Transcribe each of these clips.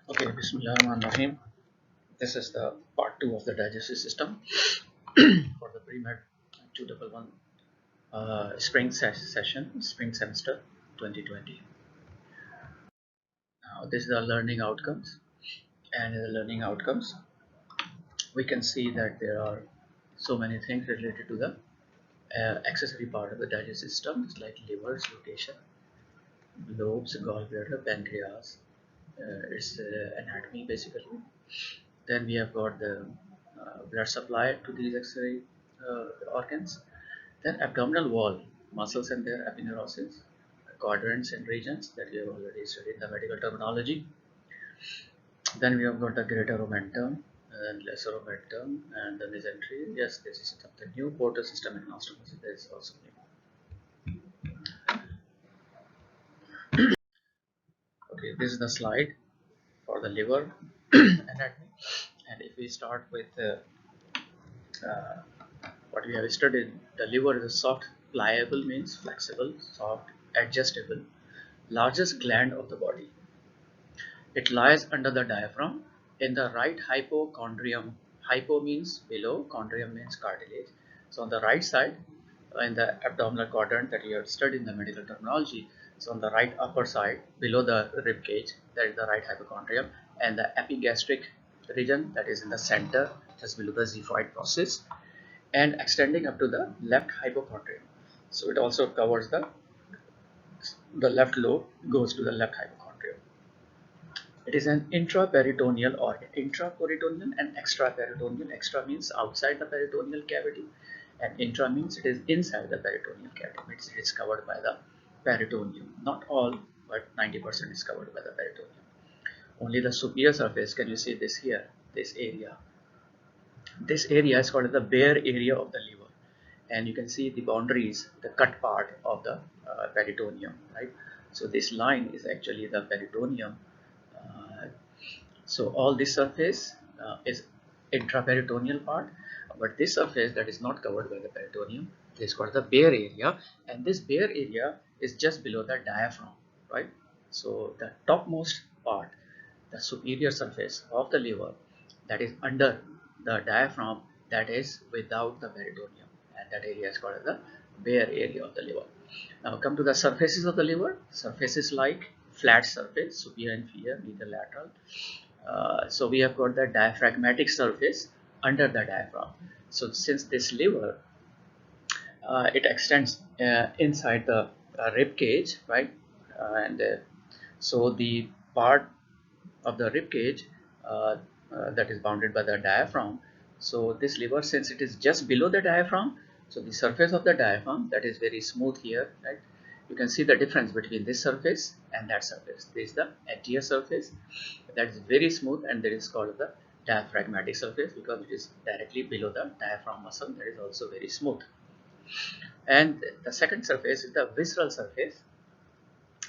Okay, Bismillahirrahmanirrahim. This is the part 2 of the digestive system for the pre-med 211 session, spring semester 2020. Now, this is the learning outcomes, and in the learning outcomes, we can see that there are so many things related to the accessory part of the digestive system, it's like liver's location, lobes, gallbladder, pancreas, its anatomy basically. Then we have got the blood supply to these accessory organs. Then abdominal wall, muscles and their aponeurosis, quadrants and regions that we have already studied in the medical terminology. Then we have got the greater omentum and lesser omentum and the mesentery. Yes, this is something new. Portal system and anastomosis, there is also new. Okay, this is the slide for the liver anatomy. And if we start with what we have studied, the liver is a soft, pliable means flexible, soft, adjustable, largest gland of the body. It lies under the diaphragm in the right hypochondrium. Hypo means below, chondrium means cartilage. So on the right side, in the abdominal quadrant that you have studied in the medical terminology, so on the right upper side, below the rib cage, that is the right hypochondrium, and the epigastric region that is in the center, just below the xiphoid process, and extending up to the left hypochondrium. So it also covers the left lobe, goes to the left hypochondrium. It is an intraperitoneal organ. Intraperitoneal and extraperitoneal. Extra means outside the peritoneal cavity, and intra means it is inside the peritoneal cavity. It is covered by the peritoneum. Not all, but 90% is covered by the peritoneum. Only the superior surface, can you see this here, this area? This area is called the bare area of the liver, and you can see the boundaries, the cut part of the peritoneum, right? So this line is actually the peritoneum. Uh, so all this surface is intraperitoneal part, but this surface that is not covered by the peritoneum is called the bare area, and this bare area is just below the diaphragm, right? So the topmost part, the superior surface of the liver, that is under the diaphragm, that is without the peritoneum, and that area is called the bare area of the liver. Now come to the surfaces of the liver. Surfaces like flat surface, superior, inferior, medial, lateral. So we have got the diaphragmatic surface under the diaphragm. So since this liver, it extends inside the rib cage, right? And so the part of the rib cage that is bounded by the diaphragm. So this liver, since it is just below the diaphragm, so the surface of the diaphragm, that is very smooth here, right? You can see the difference between this surface and that surface. This is the anterior surface, that is very smooth, and that is called the diaphragmatic surface because it is directly below the diaphragm muscle, that is also very smooth. And the second surface is the visceral surface.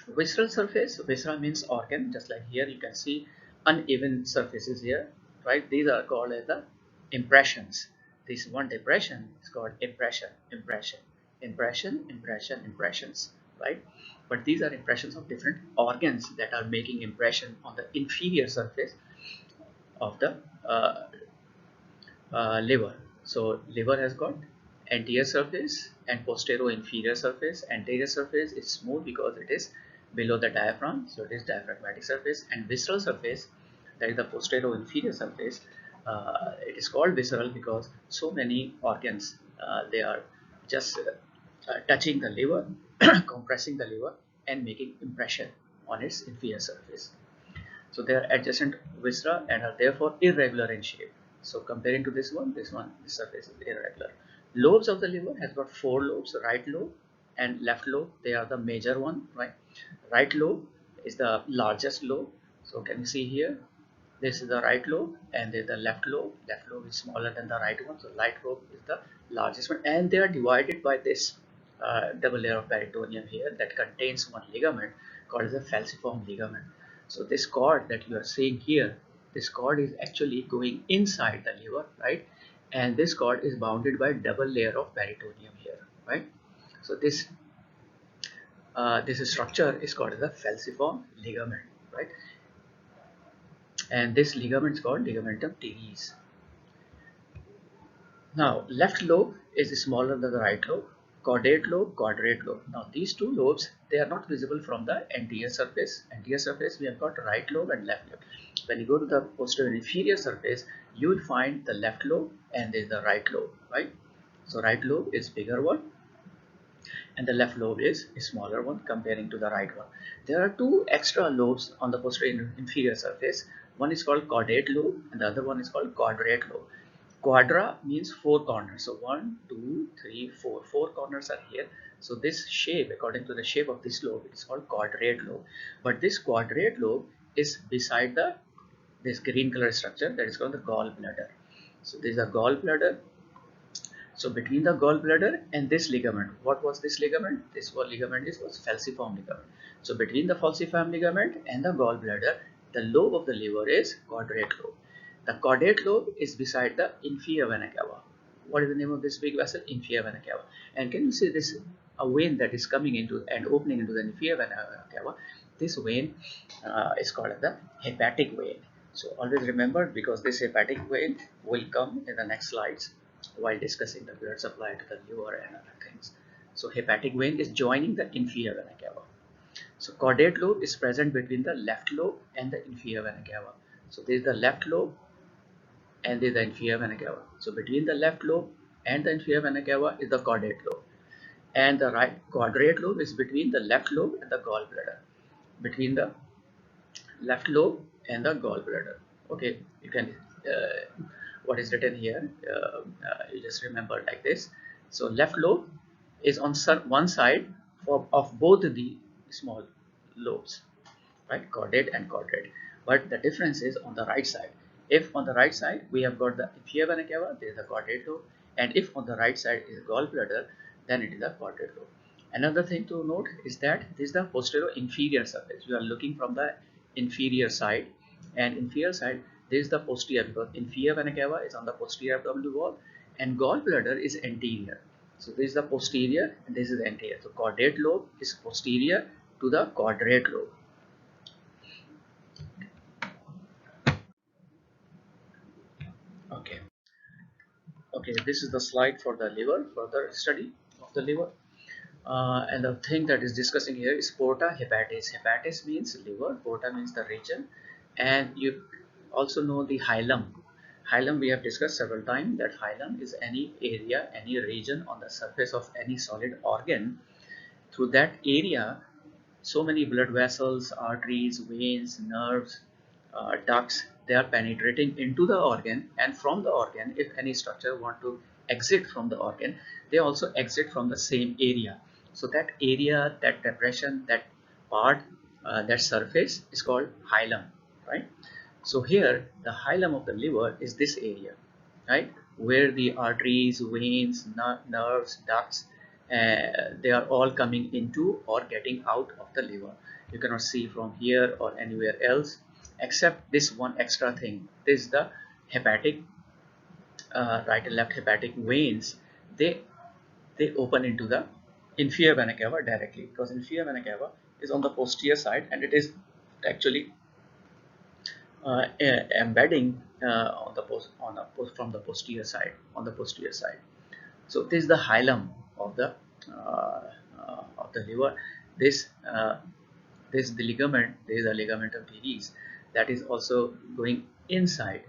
Visceral surface, viscera means organ, just like here you can see uneven surfaces here, right? These are called as the impressions. This one depression is called impression, impressions, right? But these are impressions of different organs that are making impression on the inferior surface of the uh, liver. So liver has got anterior surface and posterior inferior surface. Anterior surface is smooth because it is below the diaphragm, so it is diaphragmatic surface. And visceral surface, that is the posterior inferior surface, it is called visceral because so many organs, they are just touching the liver, compressing the liver and making impression on its inferior surface. So they are adjacent viscera and are therefore irregular in shape. So comparing to this surface is irregular. Lobes of the liver has got 4 lobes: right lobe and left lobe. They are the major one, right? Right lobe is the largest lobe. So can you see here? This is the right lobe, and there is the left lobe. Left lobe is smaller than the right one. So right lobe is the largest one, and they are divided by this double layer of peritoneum here that contains one ligament called the falciform ligament. So this cord that you are seeing here, this cord is actually going inside the liver, right? And this cord is bounded by double layer of peritoneum here, right? So this structure is called the falciform ligament, right? and this ligament is called ligamentum teres. Now, left lobe is smaller than the right lobe. Caudate lobe, quadrate lobe. Now, these two lobes, they are not visible from the anterior surface. Anterior surface, we have got right lobe and left lobe. When you go to the posterior inferior surface, you will find the left lobe and there is the right lobe, right? So, right lobe is bigger one and the left lobe is a smaller one comparing to the right one. There are two extra lobes on the posterior inferior surface. One is called caudate lobe and the other one is called quadrate lobe. Quadra means four corners. So one, two, three, four. Four corners are here. So this shape, according to the shape of this lobe, it is called quadrate lobe. But this quadrate lobe is beside the this green color structure that is called the gallbladder. So this is a gallbladder. So between the gallbladder and this ligament, what was this ligament? This ligament was falciform ligament. So between the falciform ligament and the gallbladder, the lobe of the liver is quadrate lobe. The caudate lobe is beside the inferior vena cava. What is the name of this big vessel? Inferior vena cava. And can you see this a vein that is coming into and opening into the inferior vena cava? This vein is called the hepatic vein. So always remember, because this hepatic vein will come in the next slides while discussing the blood supply to the liver and other things. So hepatic vein is joining the inferior vena cava. So caudate lobe is present between the left lobe and the inferior vena cava. So there is the left lobe and there is the inferior vena cava. So between the left lobe and the inferior vena cava is the caudate lobe. And the right quadrate lobe is between the left lobe and the gallbladder. Between the left lobe and the gallbladder. Okay, you can what is written here, you just remember like this. So left lobe is on one side of both the small lobes, right? Caudate and quadrate. But the difference is on the right side. If on the right side we have got the inferior vena cava, there is the caudate lobe, and if on the right side is gallbladder, then it is the quadrate lobe. Another thing to note is that this is the posterior inferior surface. We are looking from the inferior side, and inferior side this is the posterior, because inferior vena cava is on the posterior abdominal wall and gallbladder is anterior. So this is the posterior and this is the anterior. So caudate lobe is posterior to the quadrate lobe. Okay. Okay, this is the slide for the liver, further study of the liver. And the thing that is discussing here is porta hepatis. Hepatis means liver, porta means the region, and you also know the hilum. Hilum we have discussed several times, that hilum is any area, any region on the surface of any solid organ. Through that area, so many blood vessels, arteries, veins, nerves, ducts, they are penetrating into the organ, and from the organ, if any structure want to exit from the organ, they also exit from the same area. So that area, that depression, that part, that surface is called hilum, right? So here the hilum of the liver is this area, right, where the arteries, veins, nerves, ducts, they are all coming into or getting out of the liver. You cannot see from here or anywhere else except this one extra thing. This is the hepatic, right and left hepatic veins. They open into the inferior vena cava directly, because inferior vena cava is on the posterior side and it is actually embedding on the from the posterior side, on the posterior side. So this is the hilum of the liver. This this the ligament. There is a ligamentum teres that is also going inside.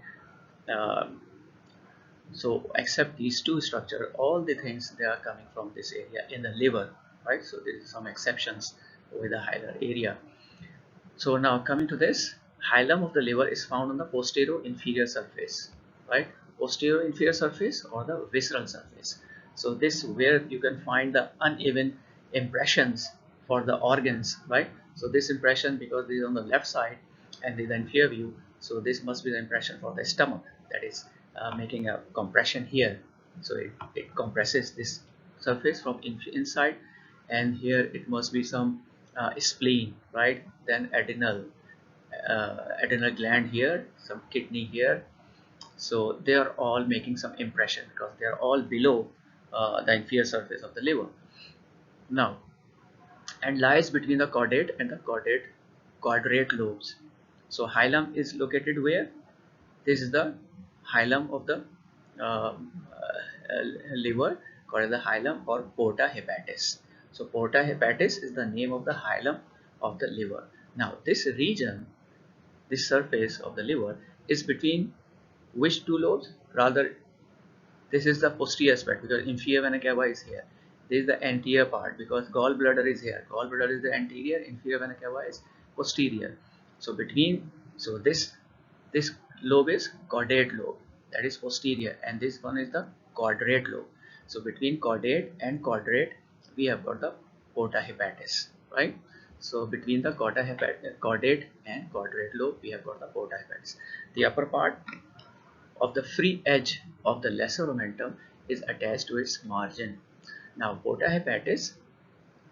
Um, so except these two structure, all the things they are coming from this area in the liver, right? So there is some exceptions with the hilar area. So now coming to this, hilum of the liver is found on the posterior inferior surface, right? Posterior inferior surface or the visceral surface. So this where you can find the uneven impressions for the organs, right? So this impression, because this is on the left side and this is the inferior view, so this must be the impression for the stomach, that is making a compression here. So it compresses this surface from inside, and here it must be some spleen, right? Then adrenal gland here, some kidney here. So they are all making some impression because they are all below the inferior surface of the liver. Now, and lies between the caudate and the quadrate lobes. So hilum is located where? This is the hilum of the uh, liver, called as the hilum or porta hepatis. So porta hepatis is the name of the hilum of the liver. Now this region, this surface of the liver is between which two lobes? Rather, this is the posterior aspect because inferior vena cava is here. This is the anterior part because gallbladder is here. Gallbladder is the anterior, inferior vena cava is posterior. So between, so this lobe is caudate lobe, that is posterior, and this one is the quadrate lobe. So between caudate and quadrate we have got the porta hepatis, right? So between the caudate and quadrate lobe we have got the porta hepatis. The upper part of the free edge of the lesser omentum is attached to its margin. Now porta hepatis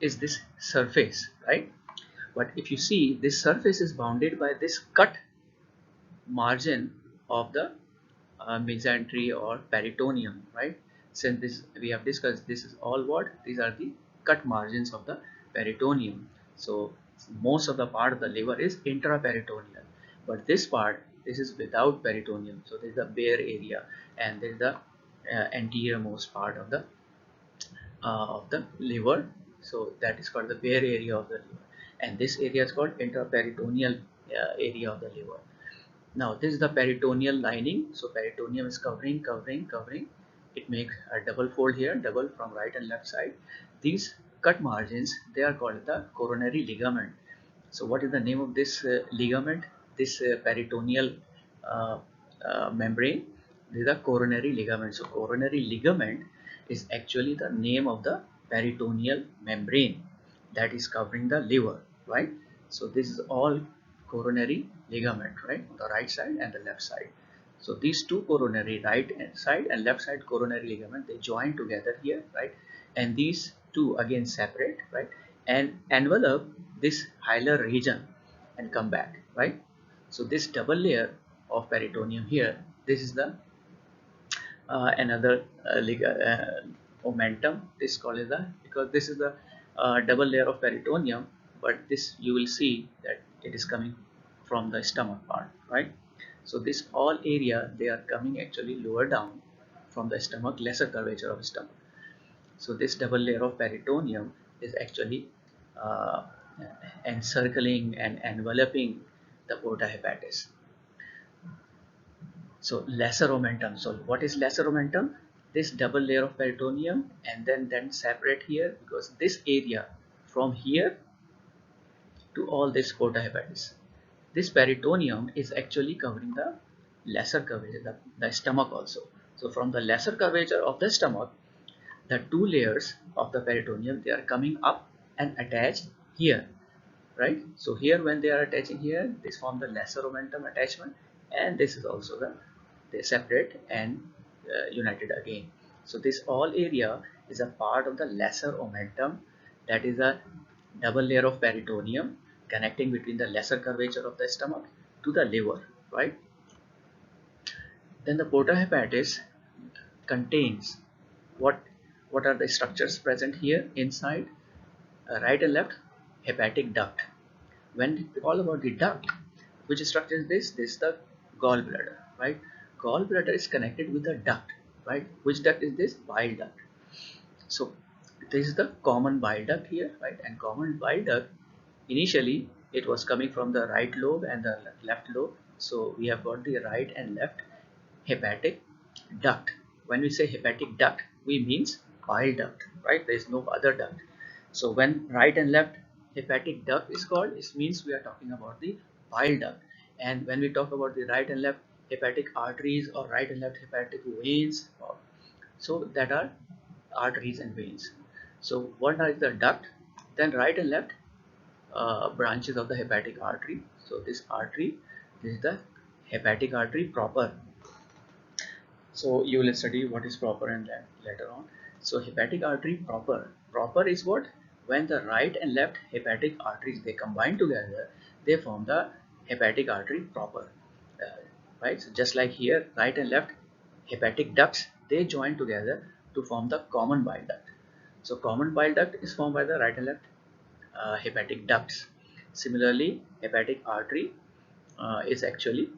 is this surface, right? But if you see, this surface is bounded by this cut margin of the mesentery or peritoneum, right? Since this we have discussed, this is all what? These are the cut margins of the peritoneum. So most of the part of the liver is intraperitoneal, but this part, this is without peritoneum. So this is the bare area, and this is the anterior most part of the liver. So that is called the bare area of the liver, and this area is called intraperitoneal area of the liver. Now this is the peritoneal lining. So peritoneum is covering. It makes a double fold here, double from right and left side. These cut margins, they are called the coronary ligament. So what is the name of this ligament? This peritoneal uh, membrane. This is the coronary ligament. So coronary ligament is actually the name of the peritoneal membrane that is covering the liver, right? So this is all coronary ligament, right? On the right side and the left side. So these two coronary, right side and left side coronary ligament, they join together here, right? And these two again separate, right? And envelop this hilar region and come back, right? So this double layer of peritoneum here, this is the another omentum. This called is the, because this is the double layer of peritoneum, but this you will see that it is coming from the stomach part, right? So this all area, they are coming actually lower down from the stomach, lesser curvature of stomach. So this double layer of peritoneum is actually uh, encircling and enveloping the porta hepatis. So lesser omentum. So what is lesser omentum? This double layer of peritoneum, and then separate here, because this area from here to all this porta hepatis. This peritoneum is actually covering the lesser curvature, the stomach also. So from the lesser curvature of the stomach, the two layers of the peritoneum, they are coming up and attached here, right? So here when they are attaching here, this form the lesser omentum attachment, and this is also the, they separate and united again. So this all area is a part of the lesser omentum, that is a double layer of peritoneum connecting between the lesser curvature of the stomach to the liver, right? Then the porta hepatis contains what what are the structures present here inside? Right and left hepatic duct. When we call about the duct, which structure is this? This is the gallbladder, right? Gallbladder is connected with the duct, right? Which duct is this? Bile duct. So this is the common bile duct here, right? And common bile duct, initially it was coming from the right lobe and the left lobe. So we have got the right and left hepatic duct. When we say hepatic duct, we means bile duct, right? There is no other duct. So when right and left hepatic duct is called, it means we are talking about the bile duct. And when we talk about the right and left hepatic arteries or right and left hepatic veins, so that are arteries and veins. So one is the duct, then right and left branches of the hepatic artery. So this artery, this is the hepatic artery proper. So you will study what is proper and later on. So hepatic artery proper is what? When the right and left hepatic arteries, they combine together, they form the hepatic artery proper, uh, right? So just like here, right and left hepatic ducts, they join together to form the common bile duct. So common bile duct is formed by the right and left hepatic ducts. Similarly, hepatic artery is actually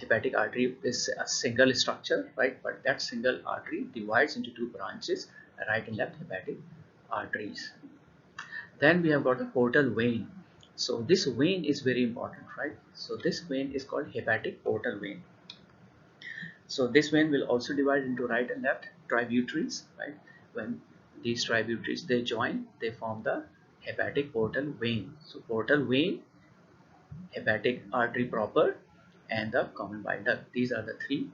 hepatic artery is a single structure, right? But that single artery divides into two branches, right and left hepatic arteries. Then we have got the portal vein. So this vein is very important, right? So this vein is called hepatic portal vein. So this vein will also divide into right and left tributaries, right? When these tributaries they join, they form the hepatic portal vein. So portal vein, hepatic artery proper, and the common bile duct. These are the three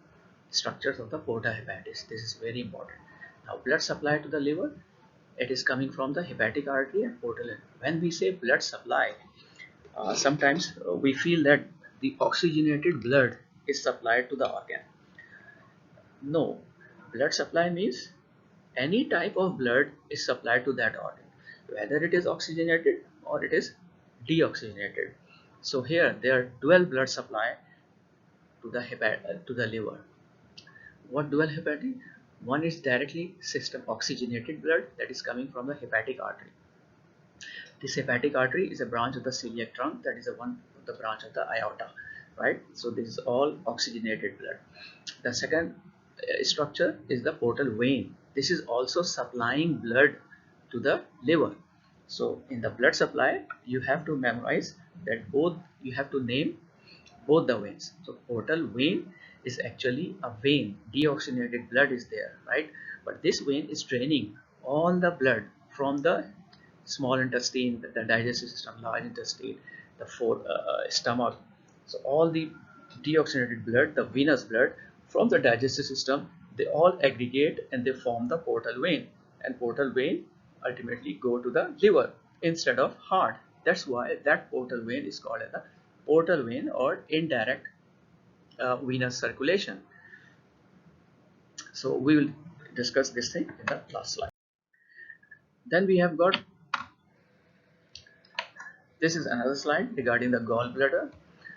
structures of the porta hepatis. This is very important. Now blood supply to the liver, it is coming from the hepatic artery and portal vein. When we say blood supply, sometimes we feel that the oxygenated blood is supplied to the organ. No, blood supply means any type of blood is supplied to that organ, whether it is oxygenated or it is deoxygenated. So here there are dual blood supply to the to the liver. What dual hepatic? One is directly system oxygenated blood that is coming from the hepatic artery. This hepatic artery is a branch of the celiac trunk, that is a one of the branch of the aorta, right? So this is all oxygenated blood. The second structure is the portal vein. This is also supplying blood to the liver. So in the blood supply, you have to memorize that both, you have to name both the veins. So portal vein is actually a vein, deoxygenated blood is there, right? But this vein is draining all the blood from the small intestine, the digestive system, large intestine, the stomach. So all the deoxygenated blood, the venous blood from the digestive system, they all aggregate and they form the portal vein. And portal vein ultimately go to the liver instead of heart. That's why that portal vein is called as the portal vein or indirect venous circulation. So we will discuss this thing in the last slide. Then we have got, this is another slide regarding the gallbladder.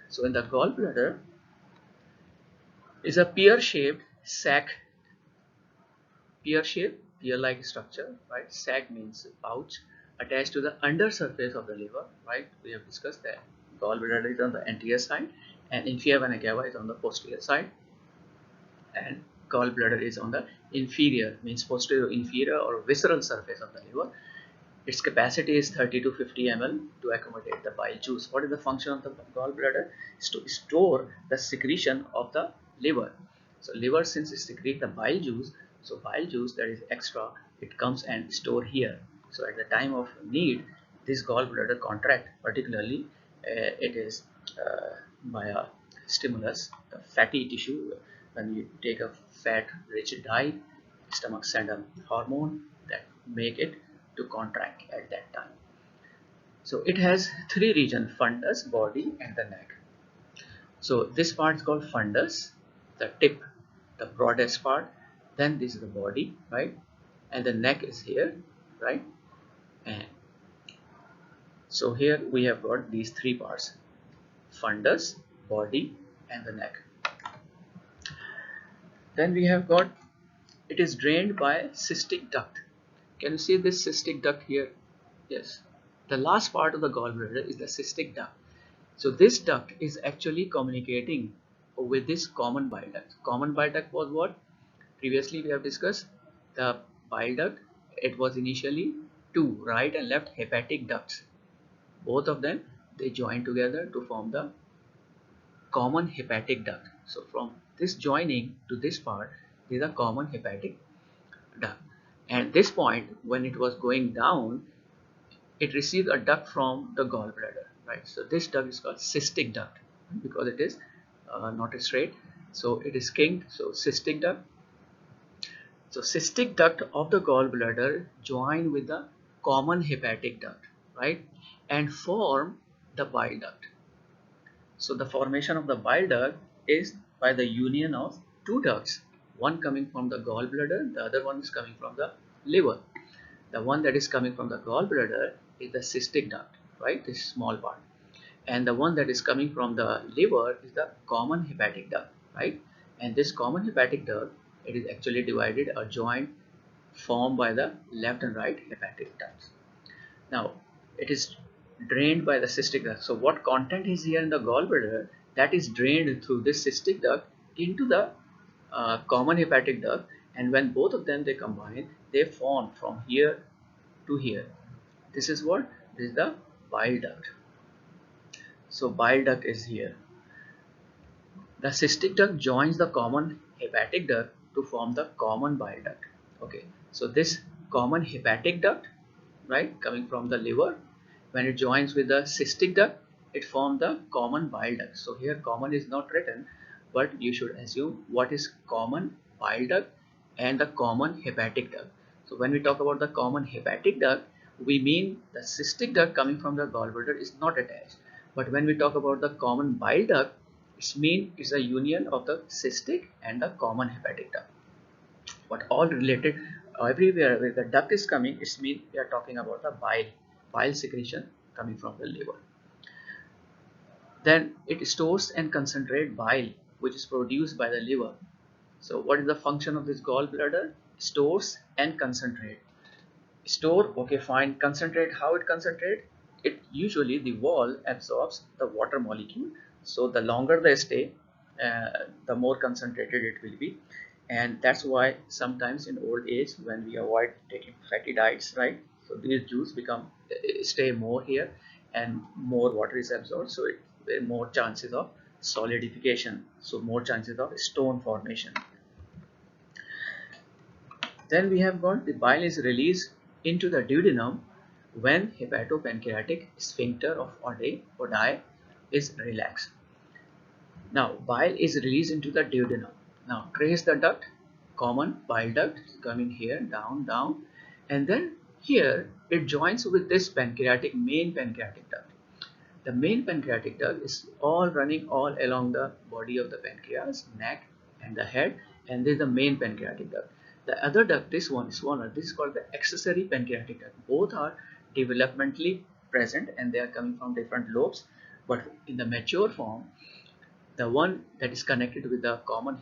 So in the gallbladder is a pear-shaped sac, pear-like structure, right? Sac means pouch attached to the under surface of the liver, right? We have discussed that gallbladder is on the anterior side and inferior vena cava is on the posterior side, and gallbladder is on the inferior, means posterior inferior or visceral surface of the liver. Its capacity is 30 to 50 ml to accommodate the bile juice. What is the function of the gallbladder? Is to store the secretion of the liver. So liver, since it secretes the bile juice, so bile juice that is extra, it comes and store here. So at the time of need, this gallbladder contract, particularly it is by a stimulus, the fatty tissue. When you take a fat rich diet, stomach send a hormone that make it to contract at that time. So it has three regions: fundus, body and the neck. So this part is called fundus, the tip, the broadest part. Then this is the body, right? And the neck is here, right? And so here we have got these three parts: fundus, body and the neck. Then we have got, it is drained by cystic duct. Can you see this cystic duct here? Yes. The last part of the gallbladder is the cystic duct. So this duct is actually communicating with this common bile duct. Common bile duct was what? Previously we have discussed the bile duct. It was initially two right and left hepatic ducts. Both of them, they join together to form the common hepatic duct. So from this joining to this part is a common hepatic duct. And this point, when it was going down, it receives a duct from the gallbladder, right? So this duct is called cystic duct because it is not straight, so it is kinked. So cystic duct. So cystic duct of the gallbladder join with the common hepatic duct, right, and form the bile duct. So the formation of the bile duct is by the union of two ducts, one coming from the gallbladder, the other one is coming from the liver. The one that is coming from the gallbladder is the cystic duct, right, this small part, and the one that is coming from the liver is the common hepatic duct, right? And this common hepatic duct, it is actually divided or joined, formed by the left and right hepatic ducts. Now it is drained by the cystic duct. So what content is here in the gallbladder, that is drained through this cystic duct into the common hepatic duct, and when both of them they combine, they form from here to here. This is what? This is the bile duct. So bile duct is here. The cystic duct joins the common hepatic duct to form the common bile duct. Okay, so this common hepatic duct, right, coming from the liver, when it joins with the cystic duct, it forms the common bile duct. So here common is not written, but you should assume what is common bile duct and the common hepatic duct. So when we talk about the common hepatic duct, we mean the cystic duct coming from the gallbladder is not attached. But when we talk about the common bile duct, it's a union of the cystic and the common hepatic duct. But all related, everywhere where the duct is coming, it means we are talking about the bile secretion coming from the liver. Then it stores and concentrates bile, which is produced by the liver. So what is the function of this gallbladder? Stores and concentrate. Store, okay, fine. Concentrate, how it concentrate? It usually the wall absorbs the water molecule. So the longer they stay, the more concentrated it will be, and that's why sometimes in old age when we avoid taking fatty diets, right? So these juice become stay more here, and more water is absorbed. So it more chances of solidification. So more chances of stone formation. Then we have got the bile is released into the duodenum when hepatopancreatic sphincter of Oddi is relaxed. Now bile is released into the duodenum. Now trace the duct, common bile duct coming here down, down, and then here it joins with this main pancreatic duct. The main pancreatic duct is all running all along the body of the pancreas, neck and the head, and this is the main pancreatic duct. The other duct, this one is smaller, this is called the accessory pancreatic duct. Both are developmentally present and they are coming from different lobes, but in the mature form, the one that is connected with the common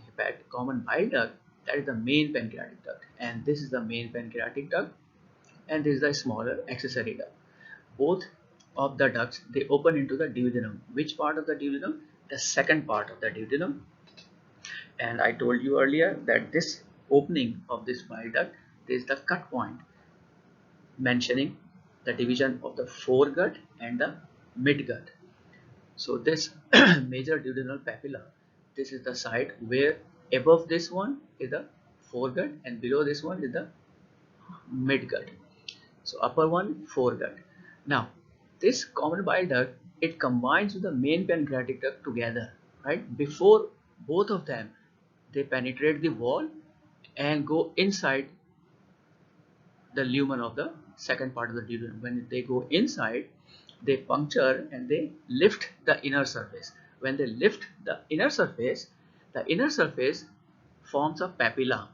bile duct, that is the main pancreatic duct, and this is the main pancreatic duct, and this is the smaller accessory duct. Both of the ducts they open into the duodenum. Which part of the duodenum? The second part of the duodenum. And I told you earlier that this opening of this bile duct is the cut point, mentioning the division of the foregut and the midgut. So this major duodenal papilla, this is the site where above this one is the foregut and below this one is the midgut. So upper one, foregut. Now this common bile duct, it combines with the main pancreatic duct together, right? Before both of them, they penetrate the wall and go inside the lumen of the second part of the duodenum. When they go inside, they puncture and they lift the inner surface. When they lift the inner surface forms a papilla,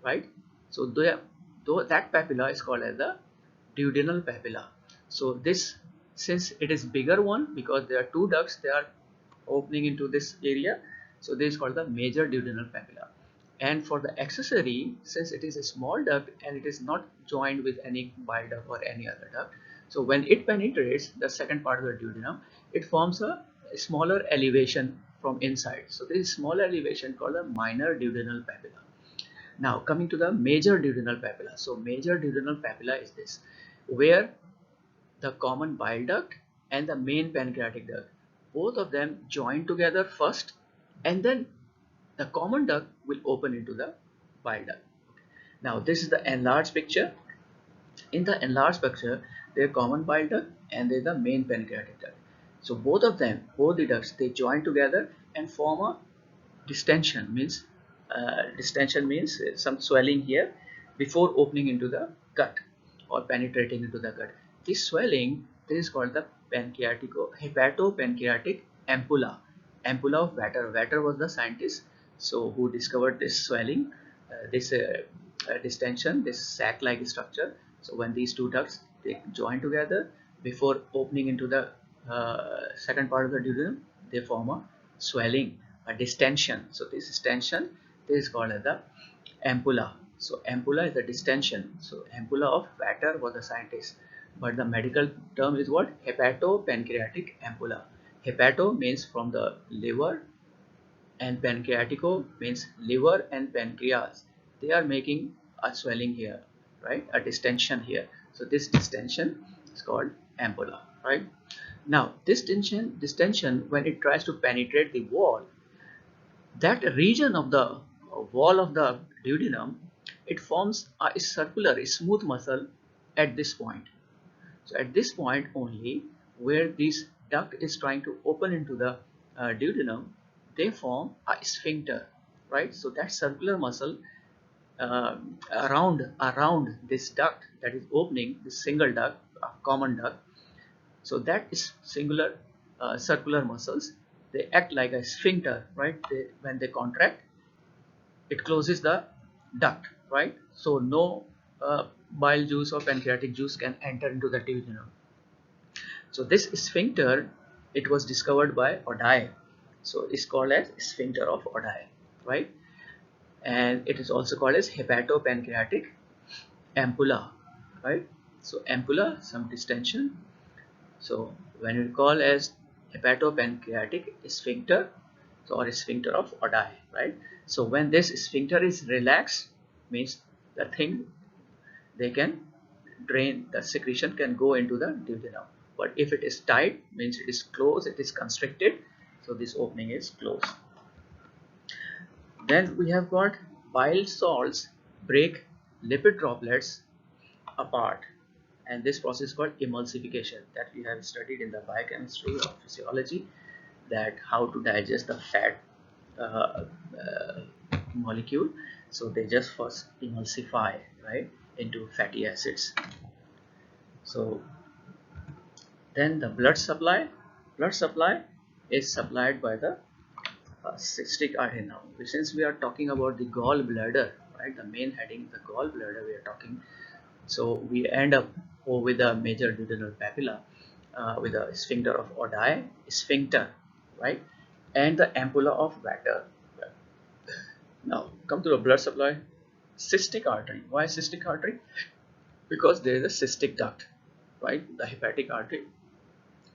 right? So that papilla is called as the duodenal papilla. So this, since it is bigger one, because there are two ducts, they are opening into this area, so this is called the major duodenal papilla. And for the accessory, since it is a small duct and it is not joined with any bile duct or any other duct, so when it penetrates the second part of the duodenum, it forms a smaller elevation from inside. So this small elevation called the minor duodenal papilla. Now coming to the major duodenal papilla. So major duodenal papilla is this, where the common bile duct and the main pancreatic duct, both of them join together first, and then the common duct will open into the bile duct. Now this is the enlarged picture. In the enlarged picture, there is common bile duct and there is the main pancreatic duct. So both of them, both the ducts, they join together and form a distension. Distension means some swelling here before opening into the gut or penetrating into the gut. This swelling, this is called the hepatopancreatic ampulla. Ampulla of Vater. Vater was the scientist who discovered this swelling, this distension, this sac-like structure. So when these two ducts they join together before opening into the second part of the duodenum, they form a swelling, a distension. So this distension, this is called as the ampulla. So ampulla is the distension. So ampulla of Vater was the scientist but the medical term is what? Hepatopancreatic ampulla. Hepato means from the liver, and pancreatico means liver and pancreas. They are making a swelling here, right? A distension here. So this distension is called ampulla, right? Now this distension, when it tries to penetrate the wall, that region of the wall of the duodenum, it forms a circular, a smooth muscle at this point. So at this point only, where this duct is trying to open into the duodenum, they form a sphincter, right? So that circular muscle around this duct that is opening, this single duct, a common duct. So that is singular circular muscles. They act like a sphincter, right? When they contract, it closes the duct, right? So no bile juice or pancreatic juice can enter into the duodenum. So this sphincter, it was discovered by Oddi. So it's called as sphincter of Oddi, right? And it is also called as hepatopancreatic ampulla, right? So ampulla, some distension. So when we call as hepatopancreatic sphincter, so or sphincter of Oddi, right? So when this sphincter is relaxed, means the thing, they can drain, the secretion can go into the duodenum. But if it is tight, means it is closed, it is constricted, so this opening is closed. Then we have got bile salts break lipid droplets apart, and this process is called emulsification, that we have studied in the biochemistry or physiology, that how to digest the fat uh, uh, molecule. So they just first emulsify, right, into fatty acids. So then the blood supply is supplied by the cystic artery. Now since we are talking about the gallbladder, right, the main heading, the gallbladder we are talking, so we end up with a major duodenal papilla, with a sphincter of Oddi, sphincter, right, and the ampulla of Vater. Now come to the blood supply. Cystic artery. Why cystic artery? Because there is a cystic duct, right? The hepatic artery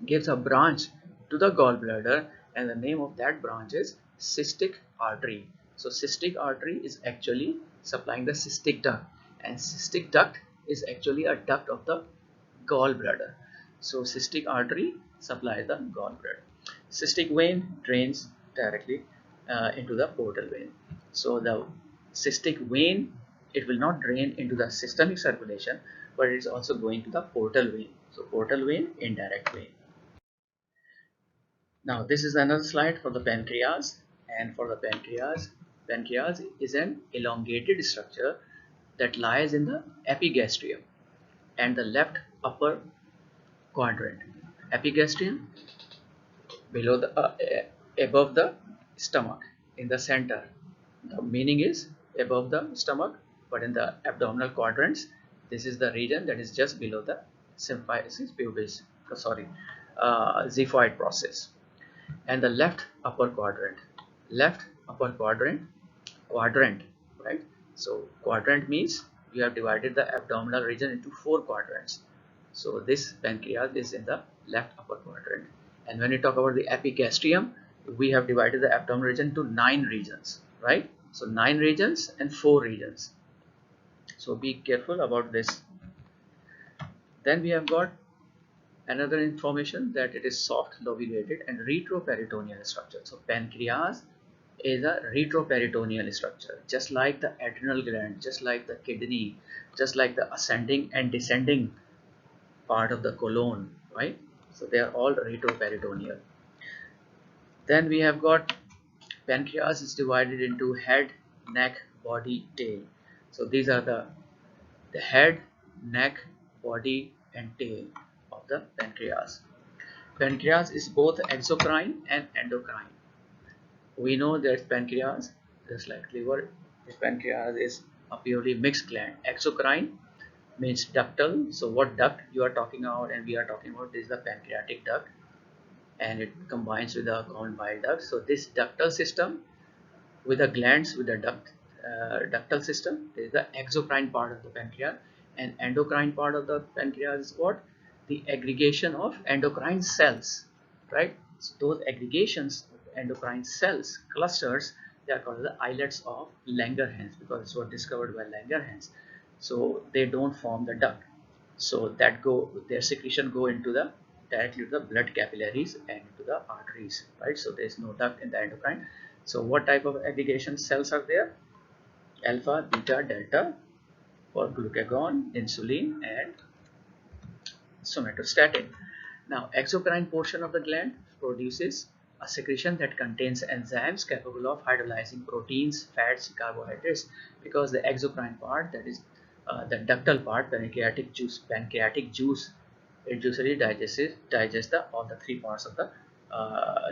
gives a branch to the gallbladder, and the name of that branch is cystic artery. So cystic artery is actually supplying the cystic duct, and cystic duct is actually a duct of the gallbladder. So cystic artery supplies the gallbladder. Cystic vein drains directly into the portal vein. So the cystic vein, it will not drain into the systemic circulation, but it is also going to the portal vein. So portal vein, indirect vein. Now this is another slide for the pancreas, and for the pancreas is an elongated structure that lies in the epigastrium and the left upper quadrant. Epigastrium, below the above the stomach, in the center. The meaning is above the stomach, but in the abdominal quadrants, this is the region that is just below the symphysis pubis. Xiphoid process. And the left upper quadrant, right? So quadrant means we have divided the abdominal region into 4 quadrants. So this pancreas is in the left upper quadrant. And when we talk about the epigastrium, we have divided the abdominal region into 9 regions, right? So 9 regions and 4 regions. So be careful about this. Then we have got another information that it is soft lobulated and retroperitoneal structure. So pancreas is a retroperitoneal structure, just like the adrenal gland, just like the kidney, just like the ascending and descending part of the colon, right? So they are all retroperitoneal. Then we have got pancreas is divided into head, neck, body, tail. So these are the head, neck, body, and tail of the pancreas. Pancreas is both exocrine and endocrine. We know that pancreas, just like liver, the pancreas is a purely mixed gland. Exocrine means ductal. So what duct you are talking about, and we are talking about, this is the pancreatic duct, and it combines with the common bile duct. So this ductal system with the glands, with the ductal system, there is the exocrine part of the pancreas, and endocrine part of the pancreas is what? the aggregation of endocrine cells, right? So those aggregations of endocrine cells, clusters, they are called the islets of Langerhans, because it was discovered by Langerhans. So they don't form the duct. So that their secretion go into the directly to the blood capillaries and to the arteries, right? So there is no duct in the endocrine. So what type of aggregation cells are there? Alpha, beta, delta for glucagon, insulin, and somatostatin. Now, exocrine portion of the gland produces a secretion that contains enzymes capable of hydrolyzing proteins, fats, carbohydrates, because the exocrine part, that is the ductal part, pancreatic juice, it usually digests all the three parts of the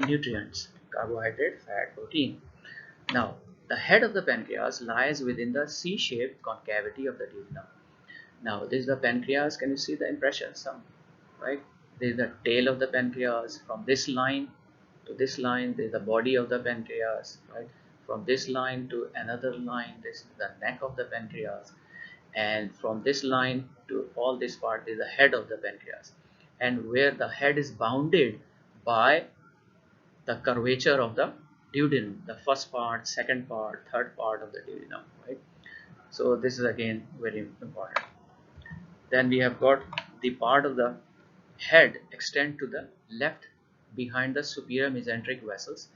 nutrients: carbohydrate, fat, protein. Now, the head of the pancreas lies within the C-shaped concavity of the duodenum. Now, this is the pancreas. Can you see the impression? Some, right? This is the tail of the pancreas. From this line to this line, there is the body of the pancreas, right? From this line to another line, this is the neck of the pancreas. And from this line to all this part is the head of the pancreas. And where the head is bounded by the curvature of the duodenum, the first part, second part, third part of the duodenum, right? So this is again very important. Then we have got the part of the head extend to the left behind the superior mesenteric vessels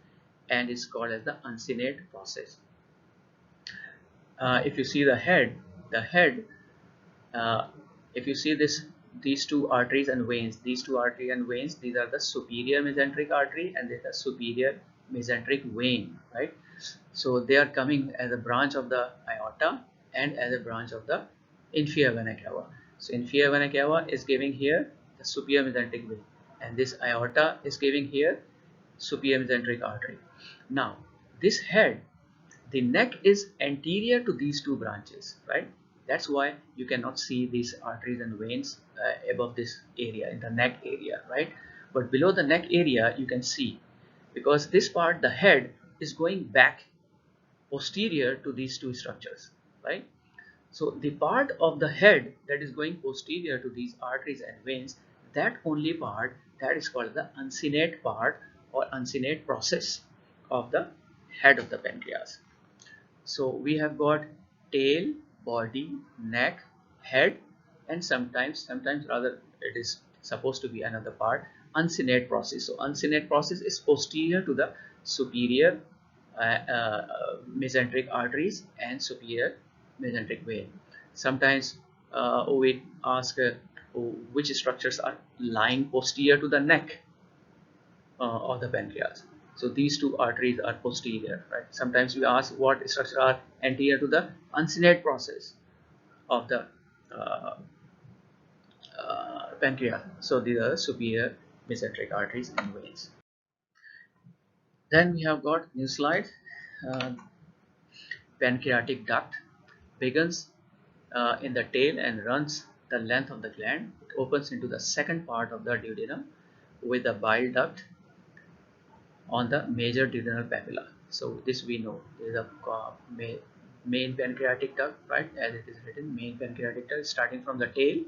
and is called as the uncinate process. If you see the head, uh, if you see these two arteries and veins, these are the superior mesenteric artery and the superior mesenteric vein, right? So they are coming as a branch of the aorta and as a branch of the inferior vena cava. So inferior vena cava is giving here the superior mesenteric vein, and this aorta is giving here superior mesenteric artery. Now this head, the neck is anterior to these two branches, right? That's why you cannot see these arteries and veins above this area in the neck area, right? But below the neck area you can see, because this part, the head, is going back posterior to these two structures, right? So the part of the head that is going posterior to these arteries and veins, that only part, that is called the uncinate part or uncinate process of the head of the pancreas. So we have got tail, body, neck, head, and sometimes rather it is supposed to be another part, uncinate process. So uncinate process is posterior to the superior mesenteric arteries and superior mesenteric vein. Sometimes we ask which structures are lying posterior to the neck of the pancreas. So these two arteries are posterior, right? Sometimes we ask what structures are anterior to the uncinate process of the uh, pancreas. So these are superior mesenteric arteries and veins. Then we have got new slide. Uh, Pancreatic duct begins in the tail and runs the length of the gland. It opens into the second part of the duodenum with a bile duct on the major duodenal papilla. So this we know is a main pancreatic duct, right? As it is written, main pancreatic duct starting from the tail,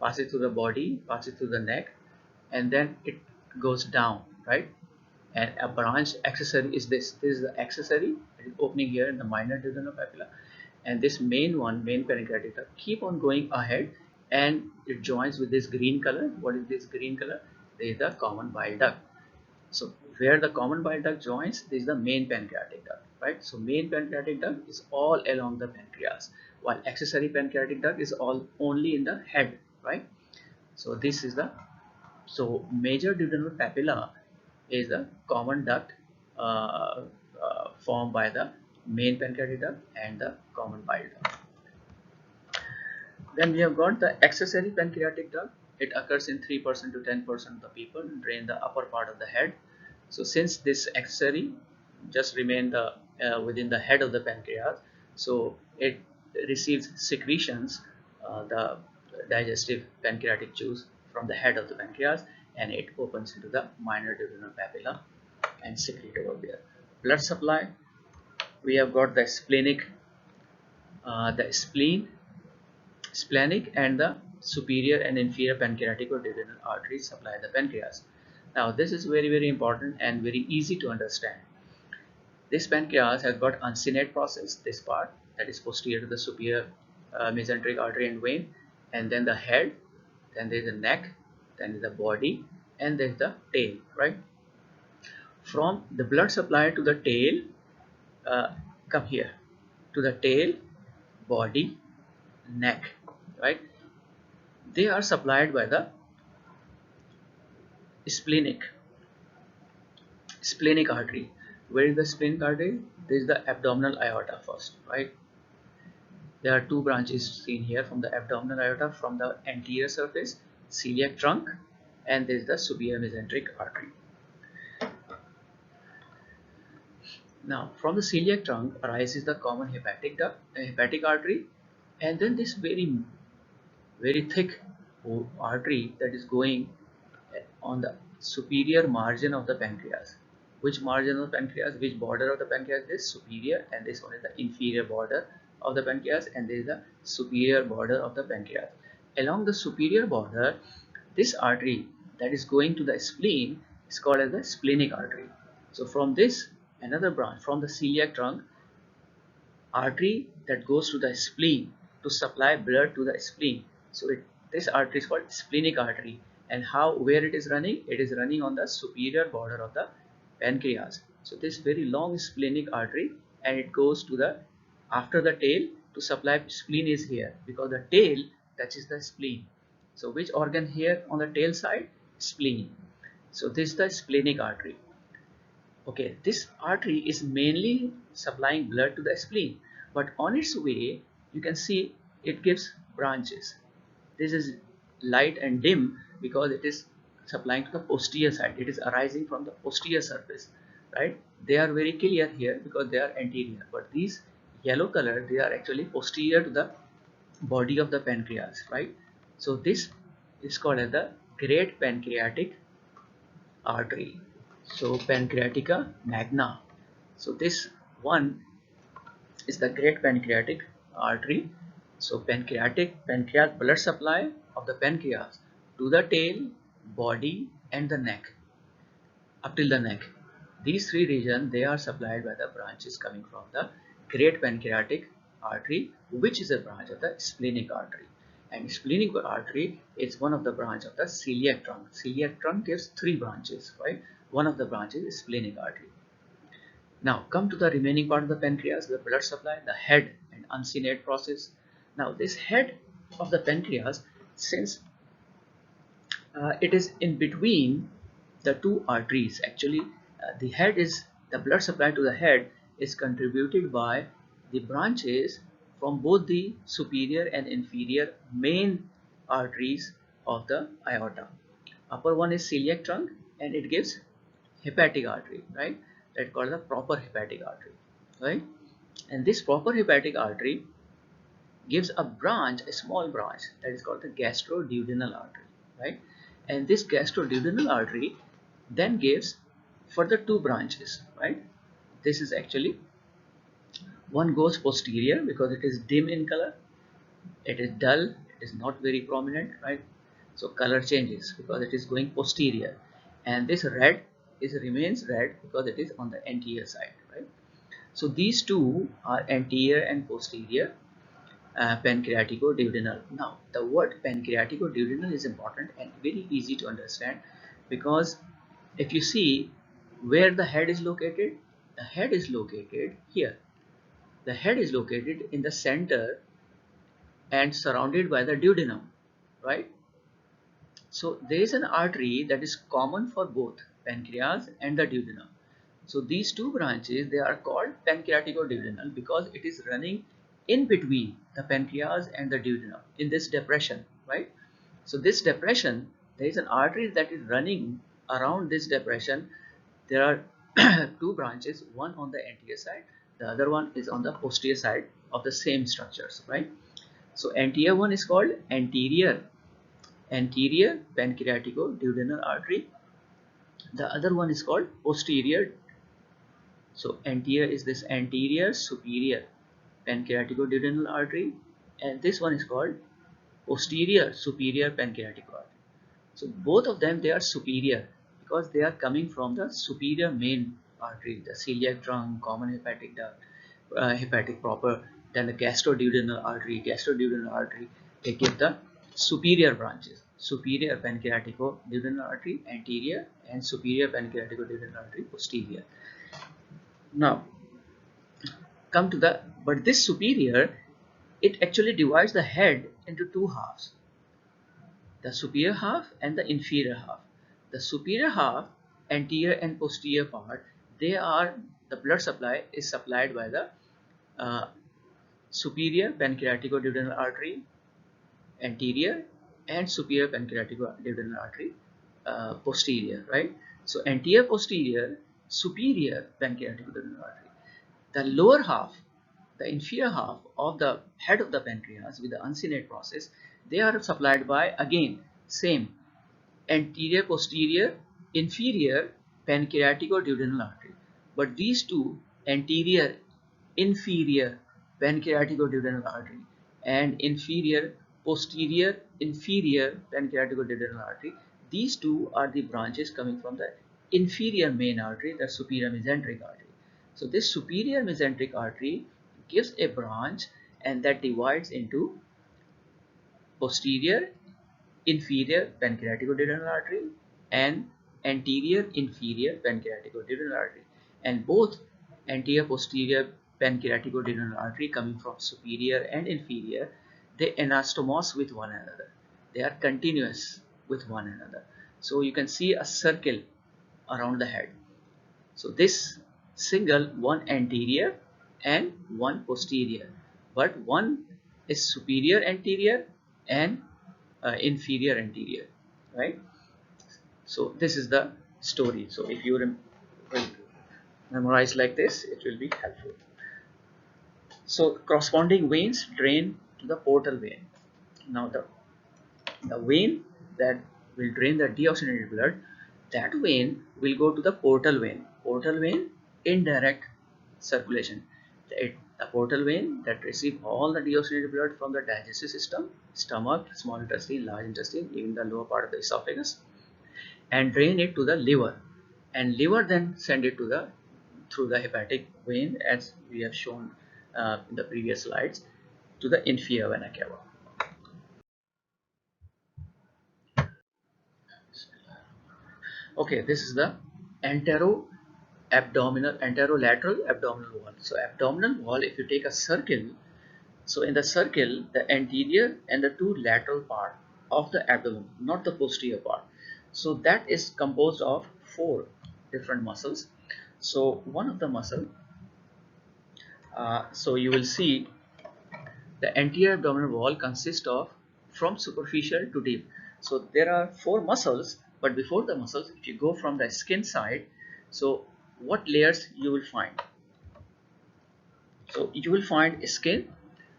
passes through the body, passes through the neck, and then it goes down, right? And a branch accessory is this. This is the accessory. It is opening here in the minor duodenal papilla, and this main one, main pancreatic duct, keep on going ahead, and it joins with this green color. What is this green color? This is the common bile duct. So where the common bile duct joins, this is the main pancreatic duct, right? So main pancreatic duct is all along the pancreas, while accessory pancreatic duct is all only in the head, right? So this is the, so major duodenal papilla is the common duct formed by the main pancreatic duct and the common bile duct. Then we have got the accessory pancreatic duct. It occurs in 3% to 10% of the people, drain the upper part of the head. So since this accessory just remain within the head of the pancreas, so it receives secretions, the digestive pancreatic juice from the head of the pancreas, and it opens into the minor duodenal papilla and secrete over there. Blood supply, we have got the splenic, the spleen, splenic and the superior and inferior pancreaticoduodenal arteries supply the pancreas. Now this is very important and very easy to understand. This pancreas has got uncinate process, this part that is posterior to the superior mesenteric artery and vein, and then the head, then there is the neck, then is the body, and there is the tail, right? From the blood supply to the tail, come here, to the tail, body, neck, right? They are supplied by the splenic artery. Where is the splenic artery? This is the abdominal aorta first, right? There are two branches seen here from the abdominal aorta, from the anterior surface, celiac trunk, and there is the superior mesenteric artery. Now, from the celiac trunk arises the common hepatic artery, and then this very thick artery that is going on the superior margin of the pancreas. Which margin of the pancreas? Which border of the pancreas? This superior, and this one is the inferior border of the pancreas, and this is the superior border of the pancreas. Along the superior border, this artery that is going to the spleen is called as the splenic artery. So from this, another branch from the celiac trunk, artery that goes to the spleen to supply blood to the spleen. So this artery is called splenic artery. And where it is running? It is running on the superior border of the pancreas. So this very long splenic artery, and it goes to the after the tail to supply. Spleen is here because the tail touches the spleen. So which organ here on the tail side? Spleen. So this is the splenic artery. Okay, this artery is mainly supplying blood to the spleen, but on its way you can see it gives branches. This is light and dim because it is supplying to the posterior side. It is arising from the posterior surface, right? They are very clear here because they are anterior, but these yellow color, they are actually posterior to the body of the pancreas, right? So this is called as the great pancreatic artery. So pancreatica magna. So this one is the great pancreatic artery. So pancreas blood supply of the pancreas to the tail, body, and the neck, up till the neck. These three regions, they are supplied by the branches coming from the great pancreatic artery, which is a branch of the splenic artery. And splenic artery is one of the branch of the celiac trunk. Celiac trunk gives three branches, right? One of the branches is splenic artery. Now come to the remaining part of the pancreas, the blood supply, the head and uncinate process. Now this head of the pancreas, since it is in between the two arteries, actually the blood supply to the head is contributed by the branches from both the superior and inferior main arteries of the aorta. Upper one is celiac trunk, and it gives hepatic artery, right? That's called the proper hepatic artery, right? And this proper hepatic artery gives a small branch, that is called the gastroduodenal artery, right? And this gastroduodenal artery then gives further two branches, right? This is actually, one goes posterior because it is dim in color, it is dull, it is not very prominent, right? So color changes because it is going posterior, and this red remains red because it is on the anterior side, right? So these two are anterior and posterior pancreaticoduodenal. Now the word pancreaticoduodenal is important and very easy to understand, because if you see where the head is located, the head is located here. The head is located in the center and surrounded by the duodenum, right? So there is an artery that is common for both pancreas and the duodenum. So these two branches, they are called pancreaticoduodenal because it is running in between the pancreas and the duodenum in this depression, right? So this depression, there is an artery that is running around this depression. There are two branches, one on the anterior side, the other one is on the posterior side of the same structures, right? So anterior one is called anterior pancreaticoduodenal artery. The other one is called posterior. So anterior is this anterior superior pancreaticoduodenal artery, and this one is called posterior superior pancreatic artery. So both of them, they are superior because they are coming from the superior main artery, the celiac trunk, common hepatic duct, hepatic proper, then the gastroduodenal artery. They give the superior branches, superior pancreaticoduodenal artery anterior and superior pancreaticoduodenal artery posterior. Now come to the, but this superior, it actually divides the head into two halves, the superior half and the inferior half. The superior half, anterior and posterior part, they are, the blood supply is supplied by the uh, superior pancreaticoduodenal artery anterior and superior pancreaticoduodenal artery posterior, right? So anterior, posterior, superior pancreaticoduodenal artery. The lower half, the inferior half of the head of the pancreas with the uncinate process, they are supplied by, again, same, anterior, posterior, inferior pancreaticoduodenal artery. But these two, anterior, inferior pancreaticoduodenal artery and inferior, posterior, inferior pancreaticoduodenal artery, these two are the branches coming from the inferior main artery, the superior mesenteric artery. So this superior mesenteric artery gives a branch and that divides into posterior inferior pancreaticoduodenal artery and anterior inferior pancreaticoduodenal artery, and both anterior posterior pancreaticoduodenal artery coming from superior and inferior, they anastomose with one another, they are continuous with one another. So you can see a circle around the head. So this single, one anterior and one posterior, but one is superior anterior and inferior anterior, right? So this is the story. So if you will memorize like this, it will be helpful. So corresponding veins drain to the portal vein. Now the vein that will drain the deoxygenated blood, that vein will go to the portal vein. Portal vein, indirect circulation. The portal vein that receive all the deoxygenated blood from the digestive system, stomach, small intestine, large intestine, even the lower part of the esophagus, and drain it to the liver, and liver then send it to the, through the hepatic vein, as we have shown in the previous slides, to the inferior vena cava. Okay, this is the anterolateral abdominal wall. So abdominal wall, if you take a circle, so in the circle, the anterior and the two lateral part of the abdomen, not the posterior part, so that is composed of four different muscles. So one of the muscle, so you will see the anterior abdominal wall consists of, from superficial to deep. So there are four muscles, but before the muscles, if you go from the skin side, so what layers you will find? So you will find skin,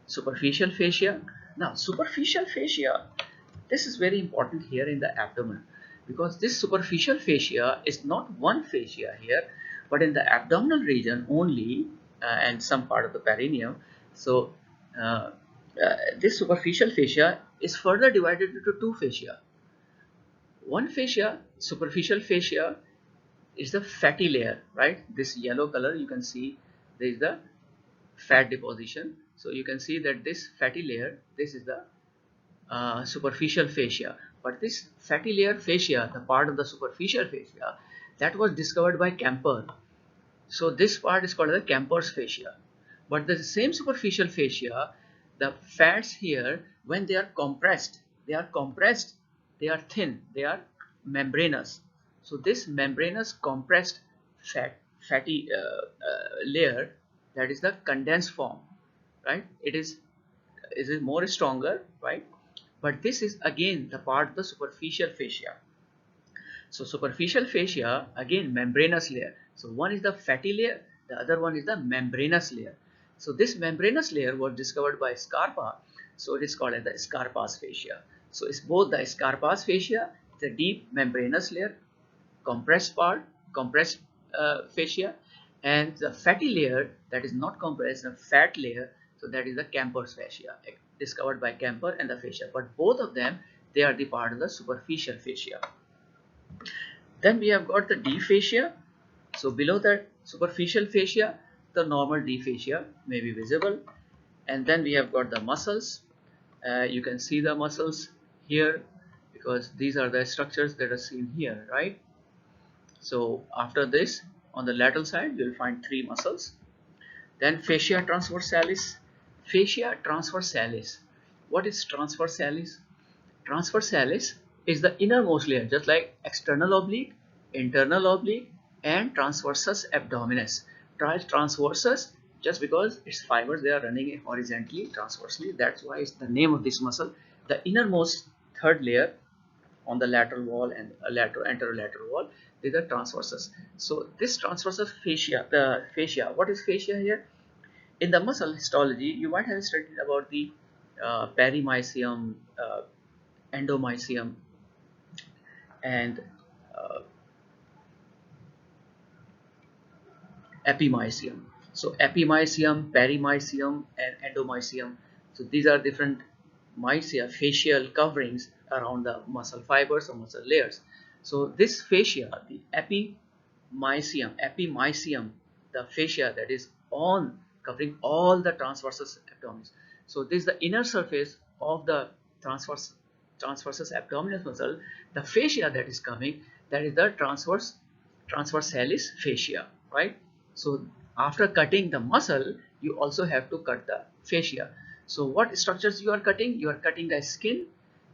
superficial fascia. Now superficial fascia, this is very important here in the abdomen, because this superficial fascia is not one fascia here, but in the abdominal region only, and some part of the perineum. So uh, this superficial fascia is further divided into two fascia. One fascia, superficial fascia, is the fatty layer, right? This yellow color, you can see there is the fat deposition. So you can see that this fatty layer, this is the superficial fascia. But this fatty layer fascia, the part of the superficial fascia, that was discovered by Camper. So this part is called the Camper's fascia. But the same superficial fascia, the fats here, when they are compressed, they are thin, they are membranous. So this membranous compressed fatty layer, that is the condensed form, right? It is more stronger, right? But this is again the part of the superficial fascia. So superficial fascia, again membranous layer. So one is the fatty layer, the other one is the membranous layer. So this membranous layer was discovered by Scarpa, so it is called as the Scarpa's fascia. So it's both the Scarpa's fascia, the deep membranous layer, compressed part, compressed fascia, and the fatty layer that is not compressed, the fat layer, So that is the Camper's fascia, discovered by Camper and the fascia. But both of them, they are the part of the superficial fascia. Then we have got the deep fascia. So below that superficial fascia, the normal deep fascia may be visible. And then we have got the muscles. You can see the muscles here because these are the structures that are seen here, right? So after this, on the lateral side, you will find three muscles. Then fascia transversalis. Fascia transversalis. What is transversalis? Transversalis is the innermost layer, just like external oblique, internal oblique, and transversus abdominis. Transversus, just because its fibers, they are running horizontally, transversely. That's why it's the name of this muscle. The innermost third layer on the lateral wall and lateral anterolateral wall, these are transversus. So this transversus fascia, the fascia. What is fascia here? In the muscle histology, you might have studied about the perimysium, endomysium, and uh, epimysium. So epimysium, perimysium, and endomysium. So these are different mycia, facial coverings around the muscle fibers or muscle layers. So this fascia, the epimysium, the fascia that is on covering all the transversus abdominis. So this is the inner surface of the transversus abdominis muscle. The fascia that is coming, that is the transversalis fascia, right? So after cutting the muscle, you also have to cut the fascia. So what structures you are cutting? You are cutting the skin.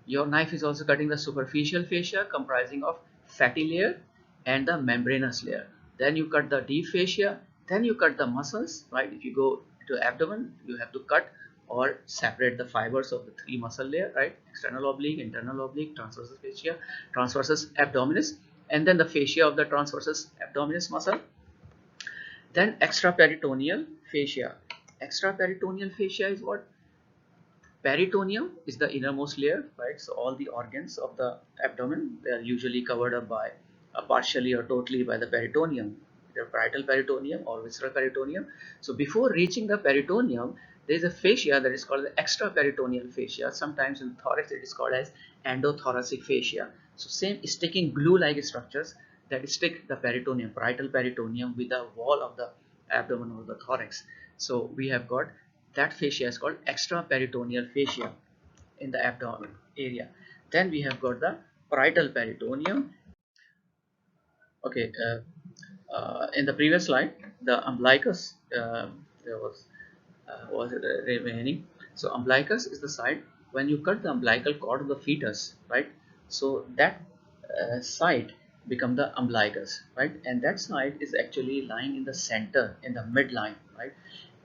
Your knife is also cutting the superficial fascia comprising of fatty layer and the membranous layer. Then you cut the deep fascia. Then you cut the muscles, right? If you go to abdomen, you have to cut or separate the fibers of the three muscle layer, right? External oblique, internal oblique, transversus fascia, transversus abdominis, and then the fascia of the transversus abdominis muscle. Then extraperitoneal fascia. Extraperitoneal fascia is what? Peritoneum is the innermost layer, right? So all the organs of the abdomen, they are usually covered up by partially or totally by the peritoneum, either parietal peritoneum or visceral peritoneum. So before reaching the peritoneum, there is a fascia that is called the extraperitoneal fascia. Sometimes in thorax it is called as endothoracic fascia. So same sticking glue-like structures that stick the peritoneum, parietal peritoneum, with the wall of the abdomen or the thorax. So we have got that fascia is called extraperitoneal fascia in the abdomen area. Then we have got the parietal peritoneum. Okay, in the previous slide, the umbilicus there was remaining. So umbilicus is the site when you cut the umbilical cord of the fetus, right? So that site become the umbilicus, right? And that site is actually lying in the center, in the midline, right?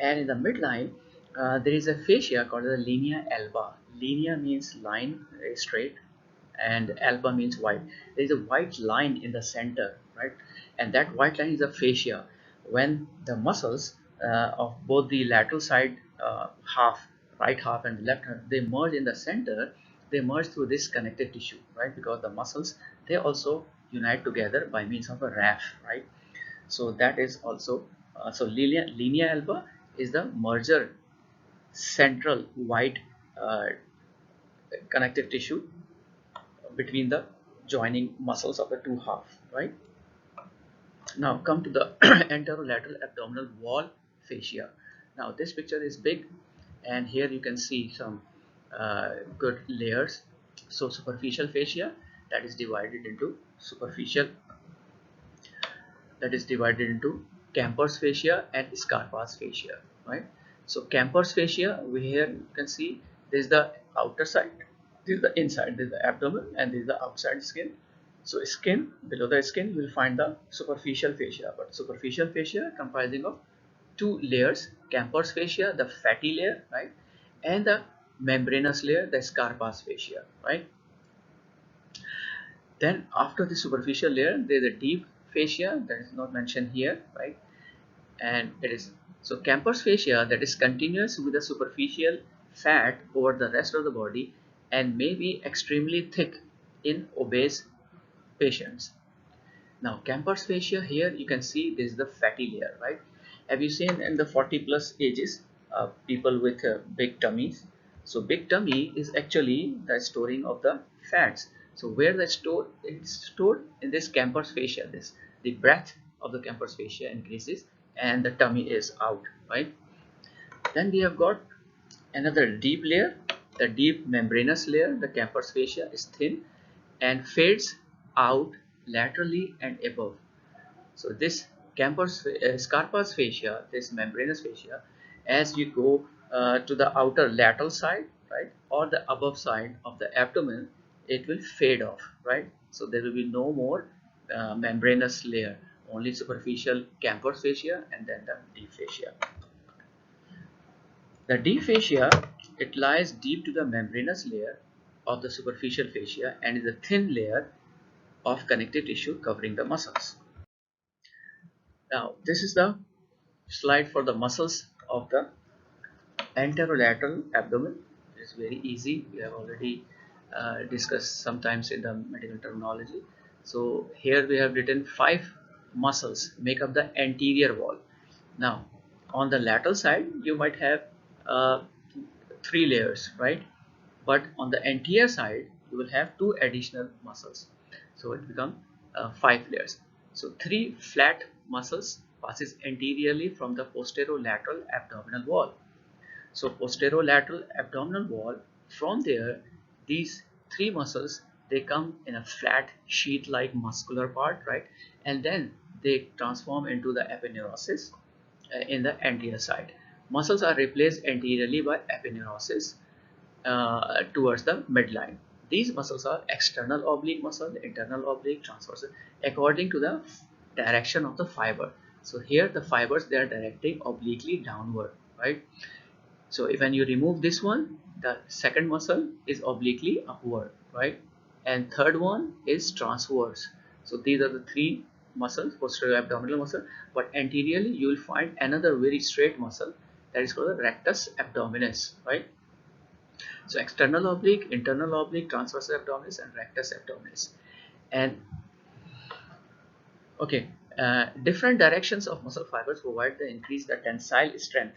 And in the midline, there is a fascia called the linea alba. Linea means line, straight, and alba means white. There is a white line in the center, right? And that white line is a fascia. When the muscles of both the lateral side half, right half and the left half, they merge in the center, they merge through this connective tissue, right? Because the muscles, they also unite together by means of a raphe, right? So that is also, so linea alba is the merger central white uh, connective tissue between the joining muscles of the two halves, right? Now come to the anterolateral abdominal wall fascia. Now this picture is big, and here you can see some good layers. So superficial fascia, that is divided into superficial, that is divided into Camper's fascia and Scarpa's fascia, right? So Camper's fascia, we here you can see this is the outer side, this is the inside, this is the abdomen, and this is the outside skin. So skin, below the skin, you will find the superficial fascia, but superficial fascia comprising of two layers: Camper's fascia, the fatty layer, right, and the membranous layer, the Scarpa's fascia, right. Then after the superficial layer, there is a deep fascia that is not mentioned here, right? And it is, so Camper's fascia, that is continuous with the superficial fat over the rest of the body and may be extremely thick in obese patients. Now Camper's fascia, here you can see this is the fatty layer, right? Have you seen in the 40 plus ages, people with big tummies. So big tummy is actually the storing of the fats. So where the store it's stored in this campus fascia, this the breadth of the campus fascia increases and the tummy is out, right? Then we have got another deep layer, the deep membranous layer. The campus fascia is thin and fades out laterally and above. So this Scarpa's fascia, this membranous fascia, as you go to the outer lateral side, right, or the above side of the abdomen, it will fade off, right? So there will be no more membranous layer, only superficial campus fascia and then the deep fascia. The deep fascia, it lies deep to the membranous layer of the superficial fascia and is a thin layer of connective tissue covering the muscles. Now, this is the slide for the muscles of the anterolateral abdomen. It's very easy. We have already discussed sometimes in the medical terminology. So here we have written 5 muscles make up the anterior wall. Now on the lateral side you might have uh, 3 layers, right? But on the anterior side you will have 2 additional muscles. So it becomes 5 layers. So 3 flat muscles passes anteriorly from the posterolateral abdominal wall. So posterolateral abdominal wall, from there these 3 muscles, they come in a flat sheath like muscular part, right? And then they transform into the aponeurosis in the anterior side. Muscles are replaced anteriorly by aponeurosis towards the midline. These muscles are external oblique muscle, internal oblique, transverse, according to the direction of the fiber. So here the fibers, they are directing obliquely downward, right? So when you remove this one, the second muscle is obliquely upward, right? And third one is transverse. So these are the 3 muscles, posterior abdominal muscle. But anteriorly, you will find another very straight muscle that is called the rectus abdominis, right? So external oblique, internal oblique, transverse abdominis, and rectus abdominis. And okay, different directions of muscle fibers provide the increase the tensile strength.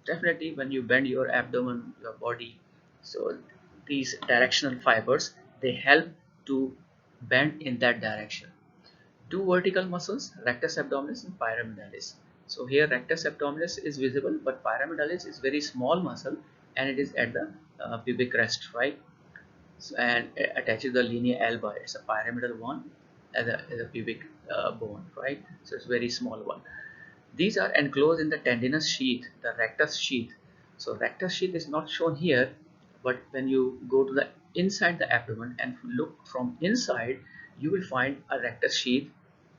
Definitely when you bend your abdomen, your body, so these directional fibers, they help to bend in that direction. 2 vertical muscles, rectus abdominis and pyramidalis. So here rectus abdominis is visible, but pyramidalis is very small muscle and it is at the pubic crest, right? So, and it attaches the linea alba. It's a pyramidal one as a pubic bone, right? So it's very small one. These are enclosed in the tendinous sheath, the rectus sheath. So rectus sheath is not shown here, but when you go to the inside the abdomen and look from inside, you will find a rectus sheath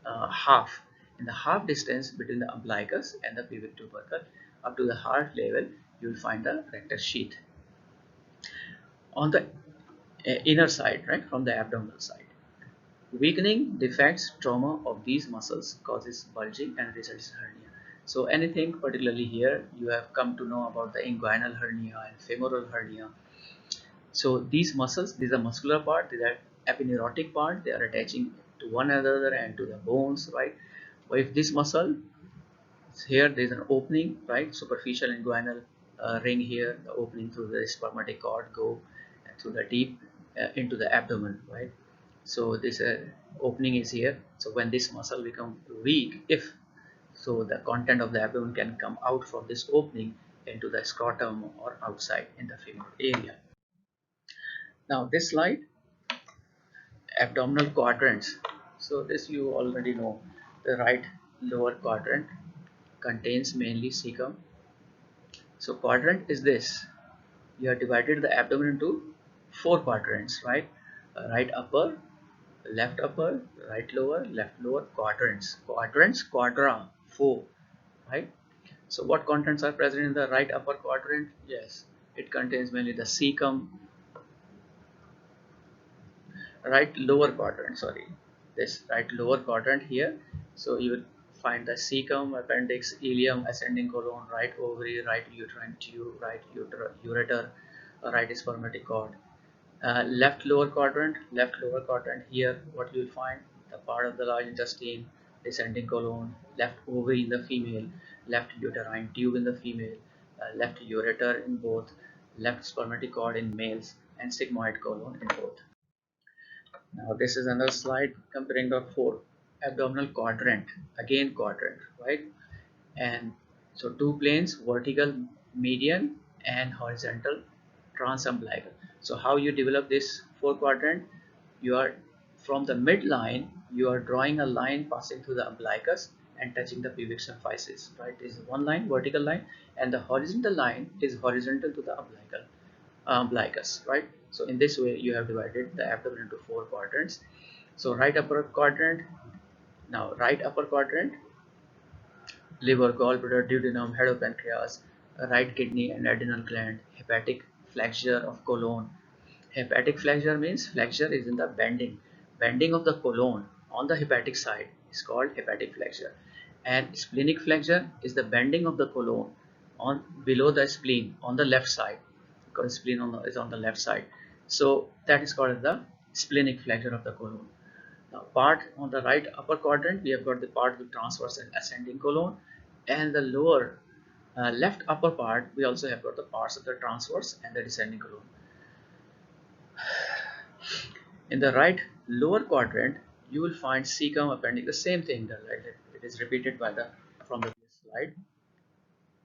half. In the half distance between the umbilicus and the pubic tubercle up to the heart level, you will find the rectus sheath. On the inner side, right, from the abdominal side. Weakening, defects, trauma of these muscles causes bulging and results in hernia. So anything particularly here, you have come to know about the inguinal hernia and femoral hernia. So these muscles, these are muscular part, these are epineuritic part, they are attaching to one another and to the bones, right? But if this muscle, here there is an opening, right? Superficial inguinal ring here, the opening through the spermatic cord go through the deep into the abdomen, right? So this opening is here. So when this muscle become weak, if so, the content of the abdomen can come out from this opening into the scrotum or outside in the femoral area. Now this slide, abdominal quadrants. So this you already know. The right lower quadrant contains mainly cecum. So quadrant is this. You have divided the abdomen into 4 quadrants, right? Right upper, left upper, right lower, left lower, quadrants. Quadrants, quadra, 4, right? So what contents are present in the right upper quadrant? Yes, it contains mainly the cecum. Right lower quadrant, sorry, this right lower quadrant here. So you will find the cecum, appendix, ileum, ascending colon, right ovary, right uterine tube, right ureter, right spermatic cord. Left lower quadrant here, what you will find, the part of the large intestine, descending colon, left ovary in the female, left uterine tube in the female, left ureter in both, left spermatocord in males, and sigmoid colon in both. Now this is another slide comparing the four abdominal quadrant, again quadrant, right? And so two planes, vertical, median, and horizontal transumbilical. So how you develop this four quadrant? You are from the midline, you are drawing a line passing through the umbilicus and touching the pubic symphysis, right? This is one line, vertical line, and the horizontal line is horizontal to the umbilicus, right? So in this way you have divided the abdomen into four quadrants. So right upper quadrant, now right upper quadrant, liver, gallbladder, duodenum, head of pancreas, right kidney and adrenal gland, hepatic flexure of colon. Hepatic flexure means flexure is in the bending of the colon on the hepatic side is called hepatic flexure, and splenic flexure is the bending of the colon on below the spleen on the left side, because spleen is on the left side, so that is called the splenic flexure of the colon. Now, part on the right upper quadrant, we have got the part with transverse and ascending colon, and the lower left upper part, we also have got the parts of the transverse and the descending colon. In the right lower quadrant, you will find cecum, appendix, the same thing. It is repeated by the from the previous slide.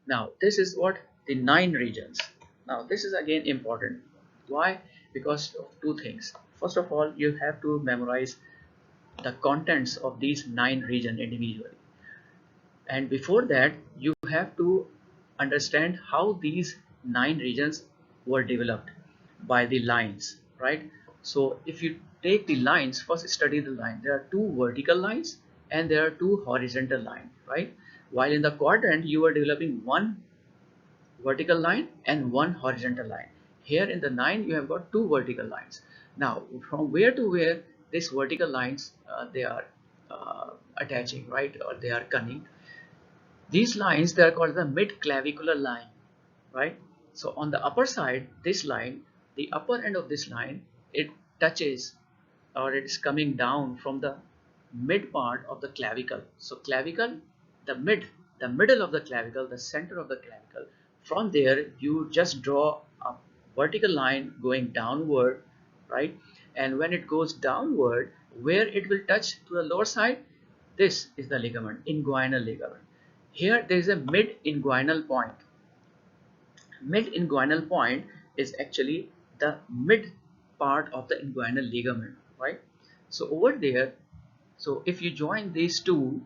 Now, this is what the 9 regions. Now, this is again important. Why? Because of two things. First of all, you have to memorize the contents of these 9 regions individually, and before that you have to understand how these 9 regions were developed by the lines, right? So if you take the lines, first study the line. There are 2 vertical lines and there are 2 horizontal lines, right? While in the quadrant you are developing 1 vertical line and 1 horizontal line. Here in the 9 you have got 2 vertical lines. Now from where to where these vertical lines they are attaching, right, or they are connecting. These lines, they are called the mid-clavicular line, right? So on the upper side, this line, the upper end of this line, it touches, or it is coming down from the mid part of the clavicle. So clavicle, the middle of the clavicle, the center of the clavicle. From there, you just draw a vertical line going downward, right? And when it goes downward, where it will touch to the lower side, this is the ligament, inguinal ligament. Here there is a mid-inguinal point. Mid-inguinal point is actually the mid part of the inguinal ligament, right? So over there, so if you join these two,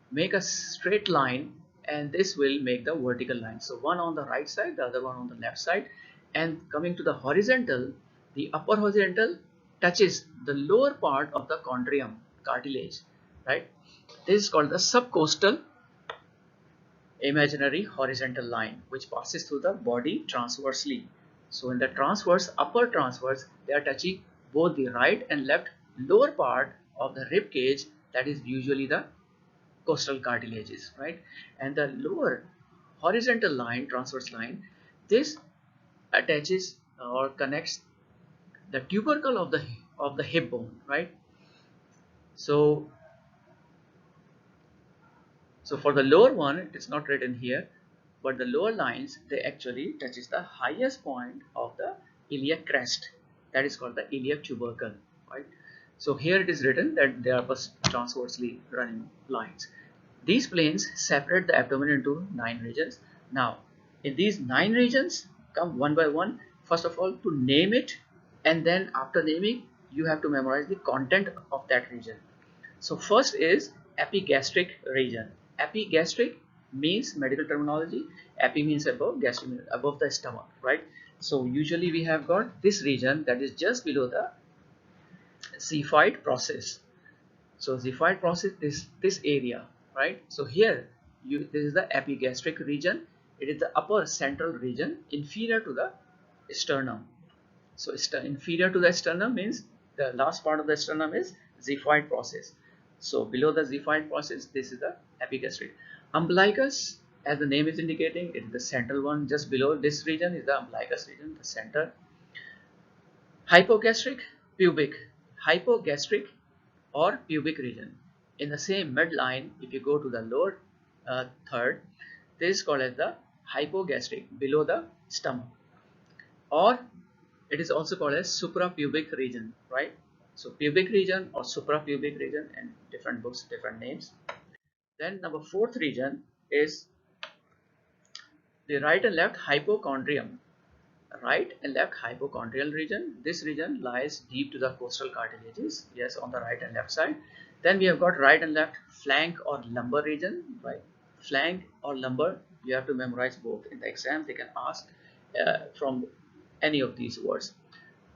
make a straight line, and this will make the vertical line. So one on the right side, the other one on the left side, and coming to the horizontal, the upper horizontal touches the lower part of the chondrium cartilage, right? This is called the subcostal imaginary horizontal line, which passes through the body transversely. So in the transverse, upper transverse, they are touching both the right and left lower part of the rib cage, that is usually the costal cartilages, right? And the lower horizontal line, transverse line, this attaches or connects the tubercle of the hip bone, right? So So for the lower one, it's not written here, but the lower lines, they actually touches the highest point of the iliac crest. That is called the iliac tubercle, right? So here it is written that they are transversely running lines. These planes separate the abdomen into 9 regions. Now, in these 9 regions, come one by one. First of all, to name it, and then after naming, you have to memorize the content of that region. So first is epigastric region. Epigastric means, medical terminology, epi means above, gastric means above the stomach, right? So usually we have got this region that is just below the xiphoid process. So xiphoid process is this area, right? So here this is the epigastric region. It is the upper central region inferior to the sternum. So inferior to the sternum means the last part of the sternum is xiphoid process. So below the xiphoid process, this is the epigastric. Umbilicus, as the name is indicating, it is the central one. Just below this region is the umbilicus region, the center. Hypogastric, pubic. Hypogastric or pubic region. In the same midline, if you go to the lower third, this is called as the hypogastric, below the stomach, or it is also called as suprapubic region, right? So pubic region or suprapubic region, and different books, different names. Then number fourth region is the right and left hypochondrium. Right and left hypochondrial region. This region lies deep to the costal cartilages, yes, on the right and left side. Then we have got right and left flank or lumbar region, right? Flank or lumbar, you have to memorize both. In the exam they can ask from any of these words.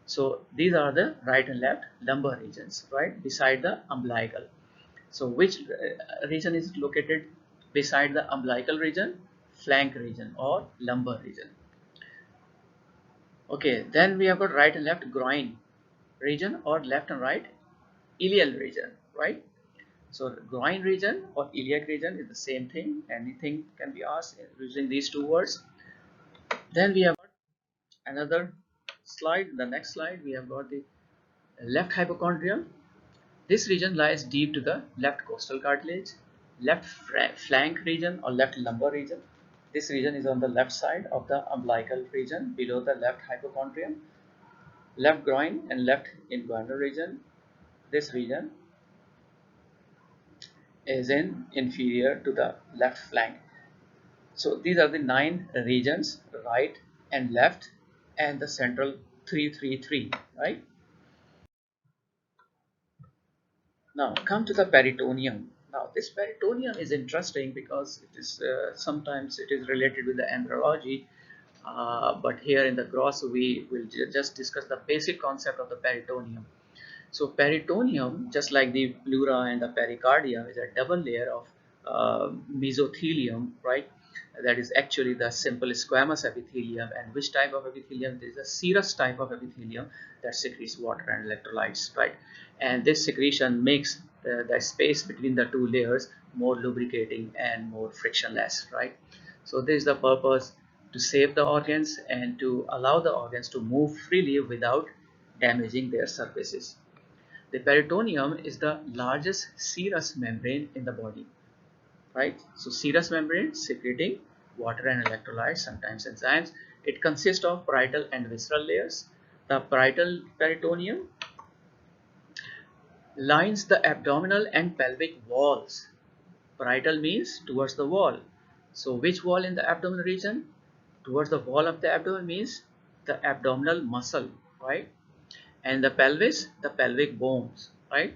So these are the right and left lumbar regions, right, beside the umbilical. So which region is located beside the umbilical region? Flank region or lumbar region. Okay, then we have got right and left groin region, or left and right iliac region, right? So groin region or iliac region is the same thing. Anything can be asked using these two words. Then we have got another slide. The next slide, we have got the left hypochondrium. This region lies deep to the left costal cartilage, left flank region or left lumbar region. This region is on the left side of the umbilical region, below the left hypochondrium. Left groin and left inguinal region. This region is in inferior to the left flank. So these are the 9 regions, right and left, and the central 333, right? Now come to the peritoneum. Now this peritoneum is interesting because it is sometimes it is related with the embryology, but here in the gross we will just discuss the basic concept of the peritoneum. So peritoneum, just like the pleura and the pericardium, is a double layer of mesothelium, right? That is actually the simple squamous epithelium. And which type of epithelium? There is a serous type of epithelium that secretes water and electrolytes, right? And this secretion makes the space between the two layers more lubricating and more frictionless, right? So this is the purpose, to save the organs and to allow the organs to move freely without damaging their surfaces. The peritoneum is the largest serous membrane in the body, right? So serous membrane secreting water and electrolytes, sometimes enzymes. It consists of parietal and visceral layers. The parietal peritoneum lines the abdominal and pelvic walls. Parietal means towards the wall. So which wall in the abdominal region? Towards the wall of the abdomen means the abdominal muscle, right? And the pelvis, the pelvic bones, right?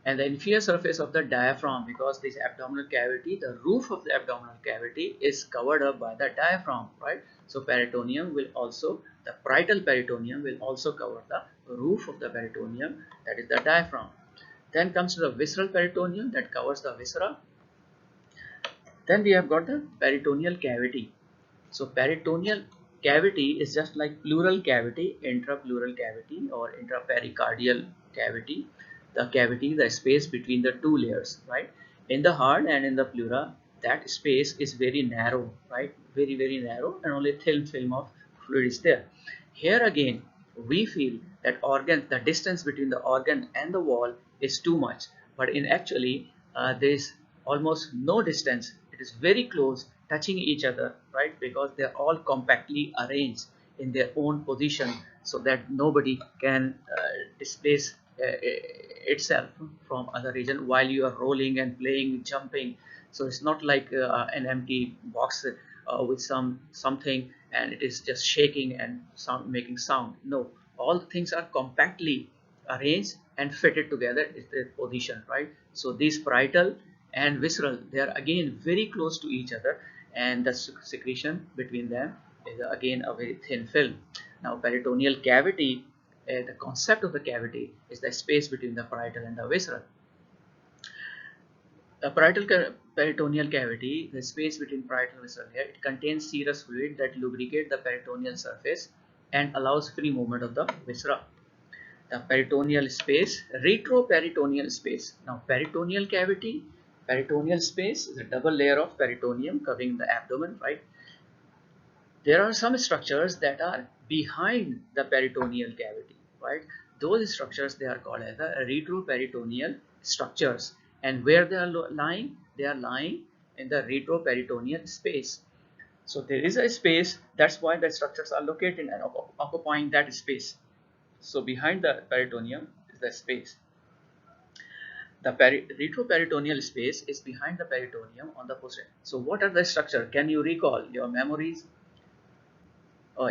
And the inferior surface of the diaphragm, because this abdominal cavity, the roof of the abdominal cavity is covered up by the diaphragm, right? So peritoneum will also, the parietal peritoneum will also cover the roof of the peritoneum, that is the diaphragm. Then comes to the visceral peritoneum that covers the viscera. Then we have got the peritoneal cavity. So peritoneal cavity is just like pleural cavity, intrapleural cavity or intrapericardial cavity. The cavity, the space between the two layers, right? In the heart and in the pleura, that space is very narrow, right? Very, very narrow, and only thin film of fluid is there. Here again, we feel that organ, the distance between the organ and the wall is too much, but in actually there is almost no distance. It is very close, touching each other, right? Because they are all compactly arranged in their own position, so that nobody can displace itself from other region while you are rolling and playing, jumping. So it's not like an empty box with something and it is just shaking and sound, making sound. No, all things are compactly arranged and fitted together is their position, right? So these parietal and visceral, they are again very close to each other, and the secretion between them is again a very thin film. Now peritoneal cavity, the concept of the cavity is the space between the parietal and the visceral. The peritoneal cavity, the space between parietal and visceral layer, it contains serous fluid that lubricate the peritoneal surface and allows free movement of the viscera. The peritoneal space, retroperitoneal space. Now peritoneal cavity, peritoneal space is a double layer of peritoneum covering the abdomen, right? There are some structures that are behind the peritoneal cavity, right? Those structures, they are called as the retroperitoneal structures. And where they are lying? They are lying in the retroperitoneal space. So there is a space, that's why the structures are located and occupying that space. So behind the peritoneum is the space. The retroperitoneal space is behind the peritoneum on the posterior. So what are the structure? Can you recall your memories?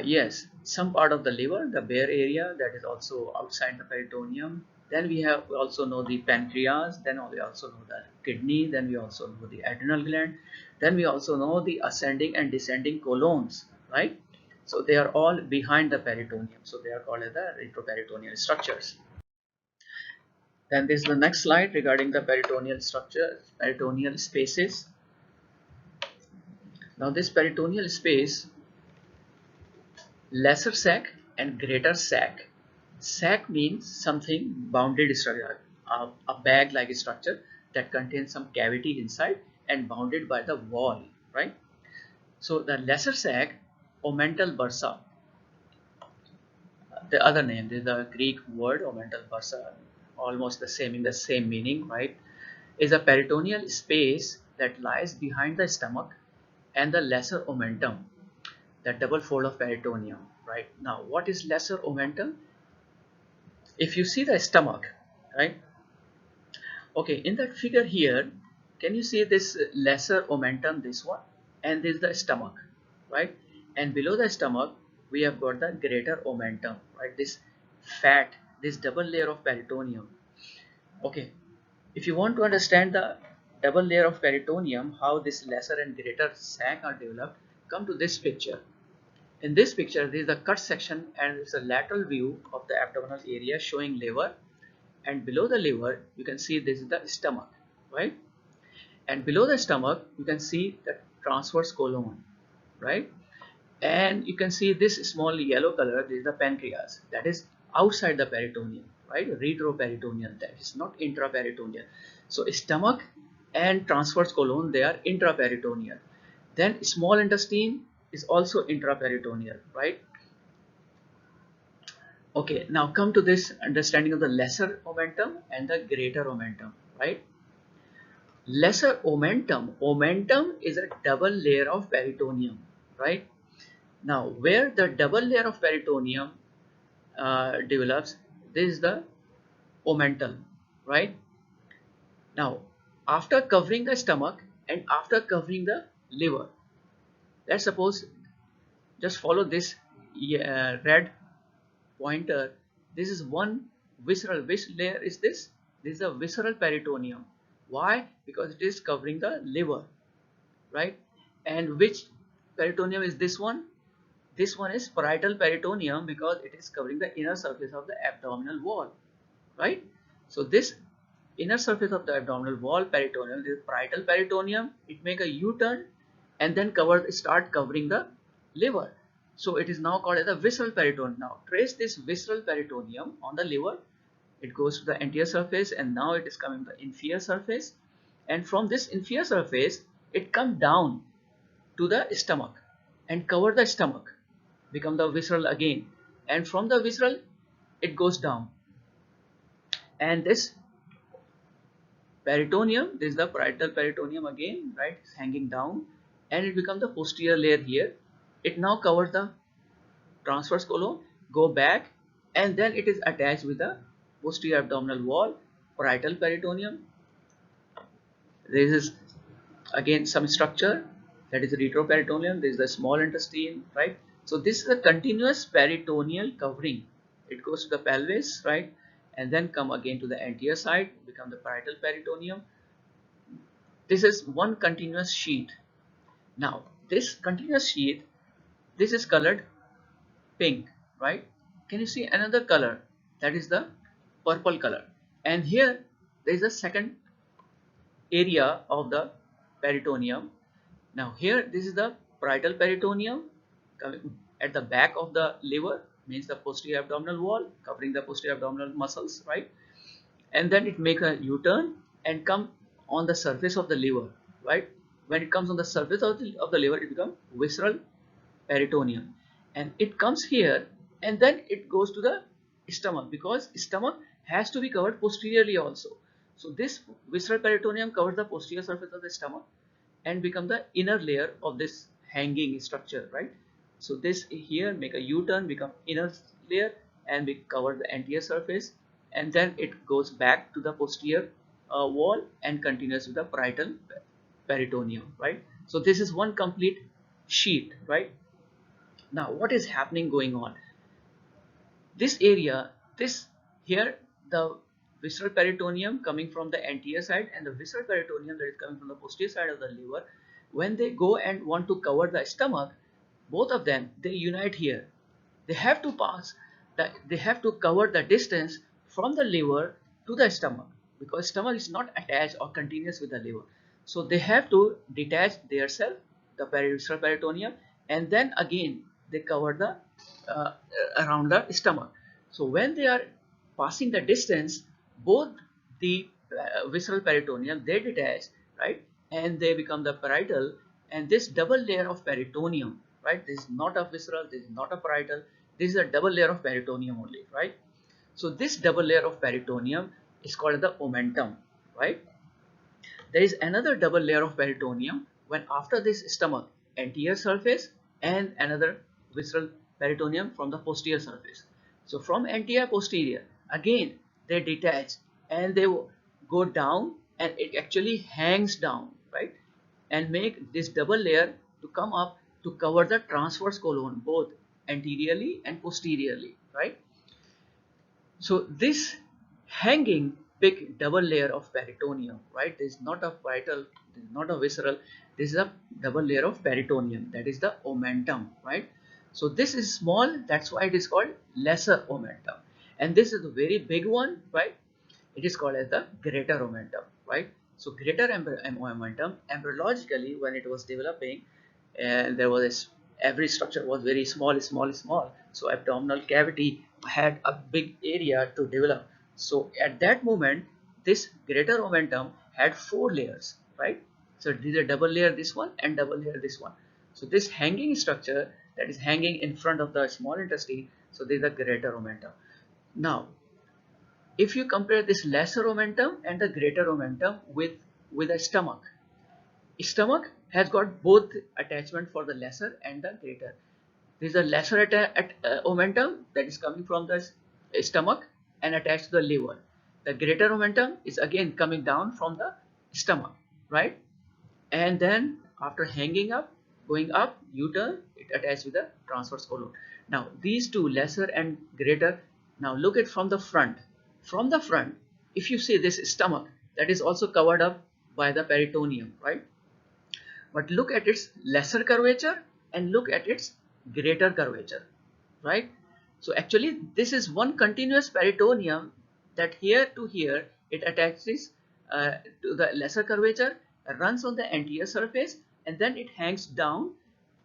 Yes, some part of the liver, the bare area, that is also outside the peritoneum. Then we also know the pancreas, then we also know the kidney, then we also know the adrenal gland, then we also know the ascending and descending colons, right? So they are all behind the peritoneum. So they are called as the retroperitoneal structures. Then this is the next slide regarding the peritoneal structure, peritoneal spaces. Now this peritoneal space, lesser sac and greater sac. Sac means something bounded structure, a bag-like structure that contains some cavity inside and bounded by the wall, right? So the lesser sac, omental bursa, the other name, this is the Greek word omental bursa, almost the same in the same meaning, right? Is a peritoneal space that lies behind the stomach and the lesser omentum, the double fold of peritoneum, right? Now, what is lesser omentum? If you see the stomach, right? Okay, in that figure here, can you see this lesser omentum, this one, and this is the stomach, right? And below the stomach, we have got the greater omentum, right? This fat, this double layer of peritoneum. Okay, if you want to understand the double layer of peritoneum, how this lesser and greater sac are developed, come to this picture. In this picture, there is a cut section and it's a lateral view of the abdominal area showing liver, and below the liver you can see this is the stomach, right? And below the stomach you can see the transverse colon, right? And you can see this small yellow color, this is the pancreas, that is outside the peritoneum, right? Retroperitoneal, that is not intraperitoneal. So stomach and transverse colon, they are intraperitoneal. Then small intestine is also intraperitoneal, right? Okay, now come to this understanding of the lesser omentum and the greater omentum, right? Lesser omentum, omentum is a double layer of peritoneum, right? Now, where the double layer of peritoneum develops, this is the omental, right? Now, after covering the stomach and after covering the liver, let's suppose, just follow this red pointer. This is one visceral. Which layer is this? This is a visceral peritoneum. Why? Because it is covering the liver, right? And which peritoneum is this one? This one is parietal peritoneum because it is covering the inner surface of the abdominal wall, right? So this inner surface of the abdominal wall, peritoneum, this parietal peritoneum, it make a U-turn and then start covering the liver. So it is now called as a visceral peritoneum. Now trace this visceral peritoneum on the liver. It goes to the anterior surface and now it is coming to the inferior surface. And from this inferior surface, it comes down to the stomach and cover the stomach, become the visceral again. And from the visceral, it goes down. And this peritoneum, this is the parietal peritoneum again, right, it's hanging down and it becomes the posterior layer here. It now covers the transverse colon, go back, and then it is attached with the posterior abdominal wall, parietal peritoneum. This is again some structure, that is retroperitoneum. This is the small intestine, right? So this is a continuous peritoneal covering. It goes to the pelvis, right, and then come again to the anterior side, become the parietal peritoneum. This is one continuous sheet. Now this continuous sheet, this is colored pink, right? Can you see another color? That is the purple color. And here there is a second area of the peritoneum. Now here this is the parietal peritoneum coming at the back of the liver, means the posterior abdominal wall, covering the posterior abdominal muscles, right? And then it makes a U-turn and come on the surface of the liver, right? When it comes on the surface of the liver, it becomes visceral peritoneum, and it comes here and then it goes to the stomach, because stomach has to be covered posteriorly also. So this visceral peritoneum covers the posterior surface of the stomach and become the inner layer of this hanging structure, right? So this here make a U-turn, become inner layer, and we cover the anterior surface, and then it goes back to the posterior wall and continues with the parietal peritoneum, right? So this is one complete sheet, right? Now what is happening going on? This area, this here, the visceral peritoneum coming from the anterior side and the visceral peritoneum that is coming from the posterior side of the liver, when they go and want to cover the stomach, both of them, they unite here. They have to pass that, they have to cover the distance from the liver to the stomach, because stomach is not attached or continuous with the liver. So they have to detach their self, the visceral peritoneum, and then again they cover the uh, around the stomach. So when they are passing the distance, both the visceral peritoneum, they detach, right, and they become the parietal, and this double layer of peritoneum, right, this is not a visceral, this is not a parietal, this is a double layer of peritoneum only, right? So this double layer of peritoneum is called the omentum, right? There is another double layer of peritoneum when after this stomach, anterior surface, and another visceral peritoneum from the posterior surface. So from anterior posterior, again they detach and they go down, and it actually hangs down, right, and make this double layer to come up to cover the transverse colon both anteriorly and posteriorly, right? So this hanging big double layer of peritoneum, right? This is not a parietal, this is not a visceral, this is a double layer of peritoneum, that is the omentum, right? So this is small, that's why it is called lesser omentum. And this is a very big one, right? It is called as the greater omentum, right? So greater omentum, embryologically when it was developing, and there was every structure was very small. So abdominal cavity had a big area to develop. So at that moment, this greater omentum had four layers, right? So these are double layer this one and double layer this one. So this hanging structure that is hanging in front of the small intestine, so this is the greater omentum. Now if you compare this lesser omentum and the greater omentum with a stomach has got both attachment for the lesser and the greater. This is a lesser omentum that is coming from the stomach and attached to the liver. The greater omentum is again coming down from the stomach, right? And then after hanging up, going up, U-turn, it attaches with the transverse colon. Now these two, lesser and greater, now look at from the front. From the front, if you see this stomach, that is also covered up by the peritoneum, right? But look at its lesser curvature and look at its greater curvature, right? So actually this is one continuous peritoneum that here to here it attaches to the lesser curvature, runs on the anterior surface, and then it hangs down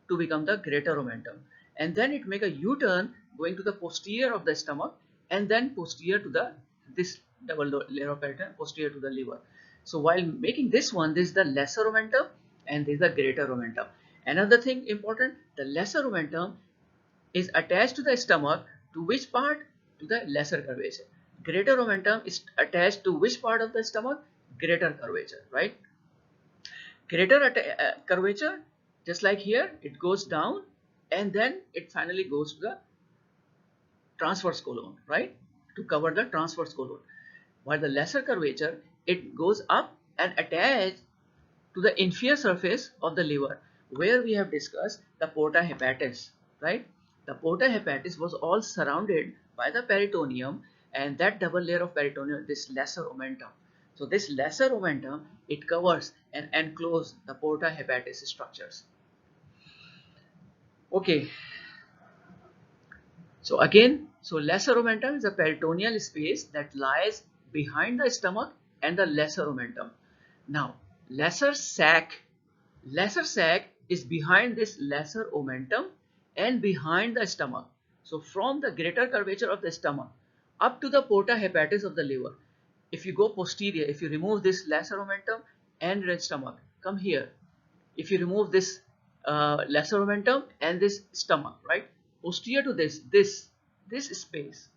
to become the greater omentum, and then it make a U-turn going to the posterior of the stomach, and then posterior to the this double layer of peritoneum, posterior to the liver. So while making this one, this is the lesser omentum and this is the greater omentum. Another thing important, the lesser omentum is attached to the stomach to which part? To the lesser curvature. Greater omentum is attached to which part of the stomach? Greater curvature, right? Greater curvature, just like here, it goes down and then it finally goes to the transverse colon, right? To cover the transverse colon. While the lesser curvature, it goes up and attached to the inferior surface of the liver, where we have discussed the porta hepatis, right? The porta hepatis was all surrounded by the peritoneum, and that double layer of peritoneum, this lesser omentum. So this lesser omentum, it covers and encloses the porta hepatis structures. Okay, so again, so lesser omentum is a peritoneal space that lies behind the stomach and the lesser omentum. Now, lesser sac, lesser sac is behind this lesser omentum and behind the stomach. So from the greater curvature of the stomach up to the porta hepatis of the liver. If you go posterior, if you remove this lesser omentum and the stomach, come here. If you remove this lesser omentum and this stomach, right? Posterior to this space,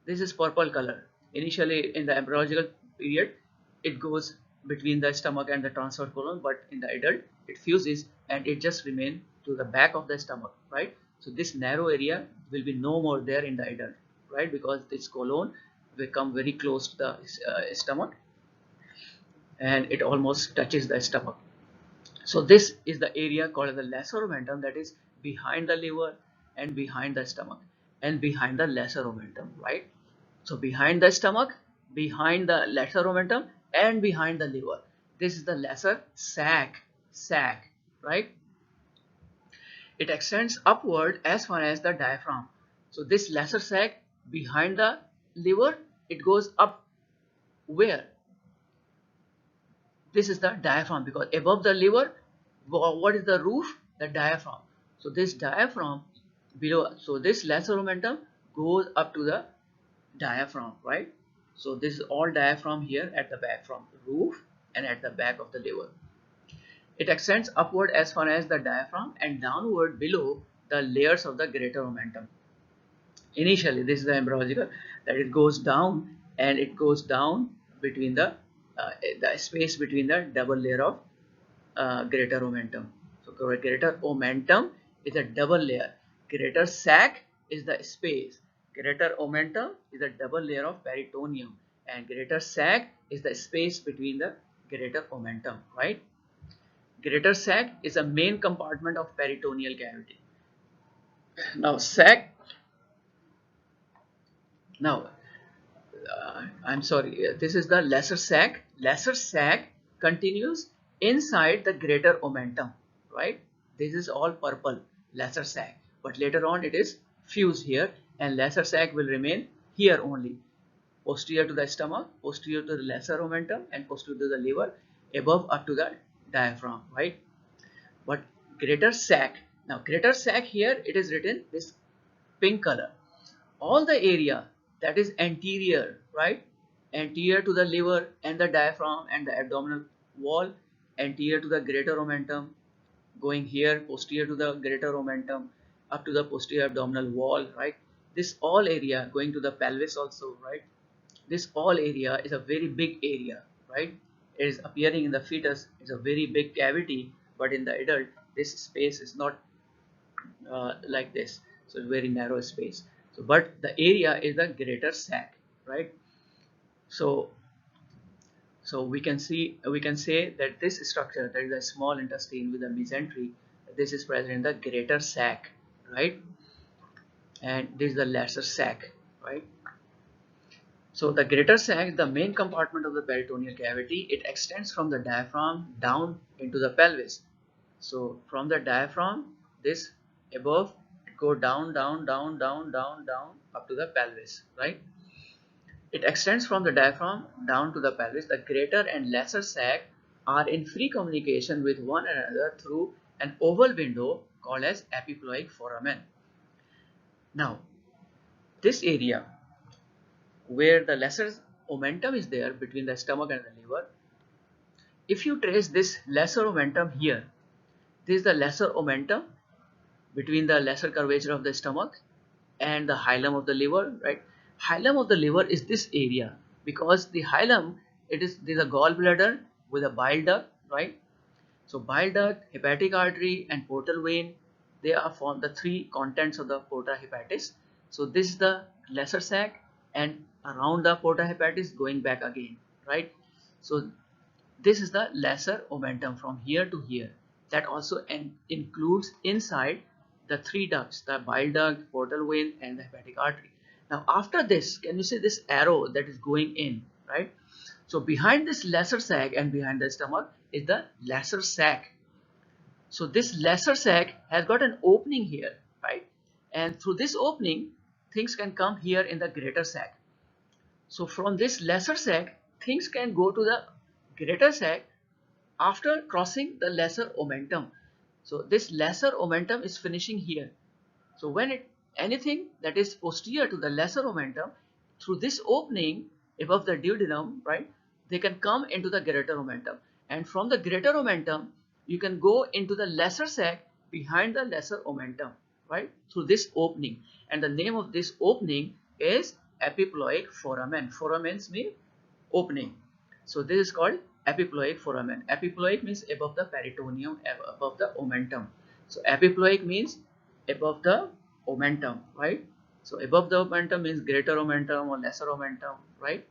this is purple color. Initially in the embryological period, it goes between the stomach and the transverse colon, but in the adult, it fuses and it just remains to the back of the stomach, right? So this narrow area will be no more there in the adult, right? Because this colon will come very close to the stomach, and it almost touches the stomach. So this is the area called the lesser omentum, that is behind the liver and behind the stomach and behind the lesser omentum, right? So behind the stomach, behind the lesser omentum, and behind the liver. This is the lesser sac, right? It extends upward as far as the diaphragm. So this lesser sac behind the liver, it goes up where? This is the diaphragm, because above the liver, what is the roof? The diaphragm. So this diaphragm below, so this lesser omentum goes up to the diaphragm, right? So this is all diaphragm here at the back, from roof and at the back of the liver. It extends upward as far as the diaphragm and downward below the layers of the greater omentum. Initially, this is the embryological, that it goes down, and it goes down between the space between the double layer of greater omentum. So greater omentum is a double layer. Greater sac is the space. Greater omentum is a double layer of peritoneum, and greater sac is the space between the greater omentum, right? Greater sac is a main compartment of peritoneal cavity. Now sac, now I'm sorry, this is the lesser sac. Lesser sac continues inside the greater omentum, right? This is all purple, lesser sac. But later on it is fused here, and lesser sac will remain here only. Posterior to the stomach, posterior to the lesser omentum, and posterior to the liver, above up to the diaphragm, right? But greater sac, now greater sac here, it is written this pink color. All the area that is anterior, right? Anterior to the liver and the diaphragm and the abdominal wall, anterior to the greater omentum, going here posterior to the greater omentum, up to the posterior abdominal wall, right? This all area going to the pelvis also, right? This all area is a very big area, right? It is appearing in the fetus, it's a very big cavity, but in the adult, this space is not like this. So it's very narrow space. So but the area is the greater sac, right? So we can say that this structure, that is a small intestine with a mesentery, this is present in the greater sac, right? And this is the lesser sac, right? So the greater sac, the main compartment of the peritoneal cavity, it extends from the diaphragm down into the pelvis. So from the diaphragm, this above, it go down, down, down, down, down, down up to the pelvis, right? It extends from the diaphragm down to the pelvis. The greater and lesser sac are in free communication with one another through an oval window called as epiploic foramen. Now, this area where the lesser omentum is there between the stomach and the liver, if you trace this lesser omentum here, this is the lesser omentum between the lesser curvature of the stomach and the hilum of the liver, right? Hilum of the liver is this area, because the hilum, there's a gallbladder with a bile duct, right? So bile duct, hepatic artery, and portal vein, they are formed the three contents of the porta hepatis. So this is the lesser sac, and around the porta hepatis going back again, right? So this is the lesser omentum from here to here. That also includes inside the three ducts, the bile duct, portal vein, and the hepatic artery. Now after this, can you see this arrow that is going in, right? So behind this lesser sac and behind the stomach is the lesser sac. So this lesser sac has got an opening here, right? And through this opening, things can come here in the greater sac. So from this lesser sac, things can go to the greater sac after crossing the lesser omentum. So this lesser omentum is finishing here. So when anything that is posterior to the lesser omentum, through this opening above the duodenum, right, they can come into the greater omentum. And from the greater omentum, you can go into the lesser sac behind the lesser omentum, right, through this opening. And the name of this opening is epiploic foramen. Foramens mean opening. So this is called epiploic foramen. Epiploic means above the peritoneum, above the omentum. So epiploic means above the omentum, right? So above the omentum means greater omentum or lesser omentum, right?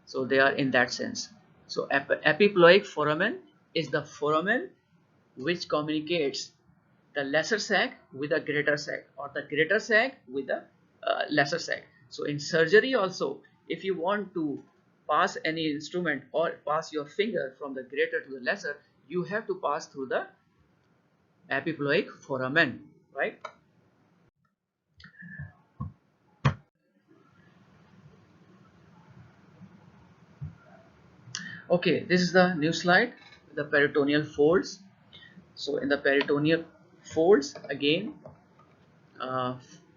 So they are in that sense. So epiploic foramen is the foramen which communicates the lesser sac with the greater sac, or the greater sac with the lesser sac. So in surgery also, if you want to pass any instrument or pass your finger from the greater to the lesser, you have to pass through the epiploic foramen, right? Okay, this is the new slide, the peritoneal folds. So in the peritoneal folds, again, uh,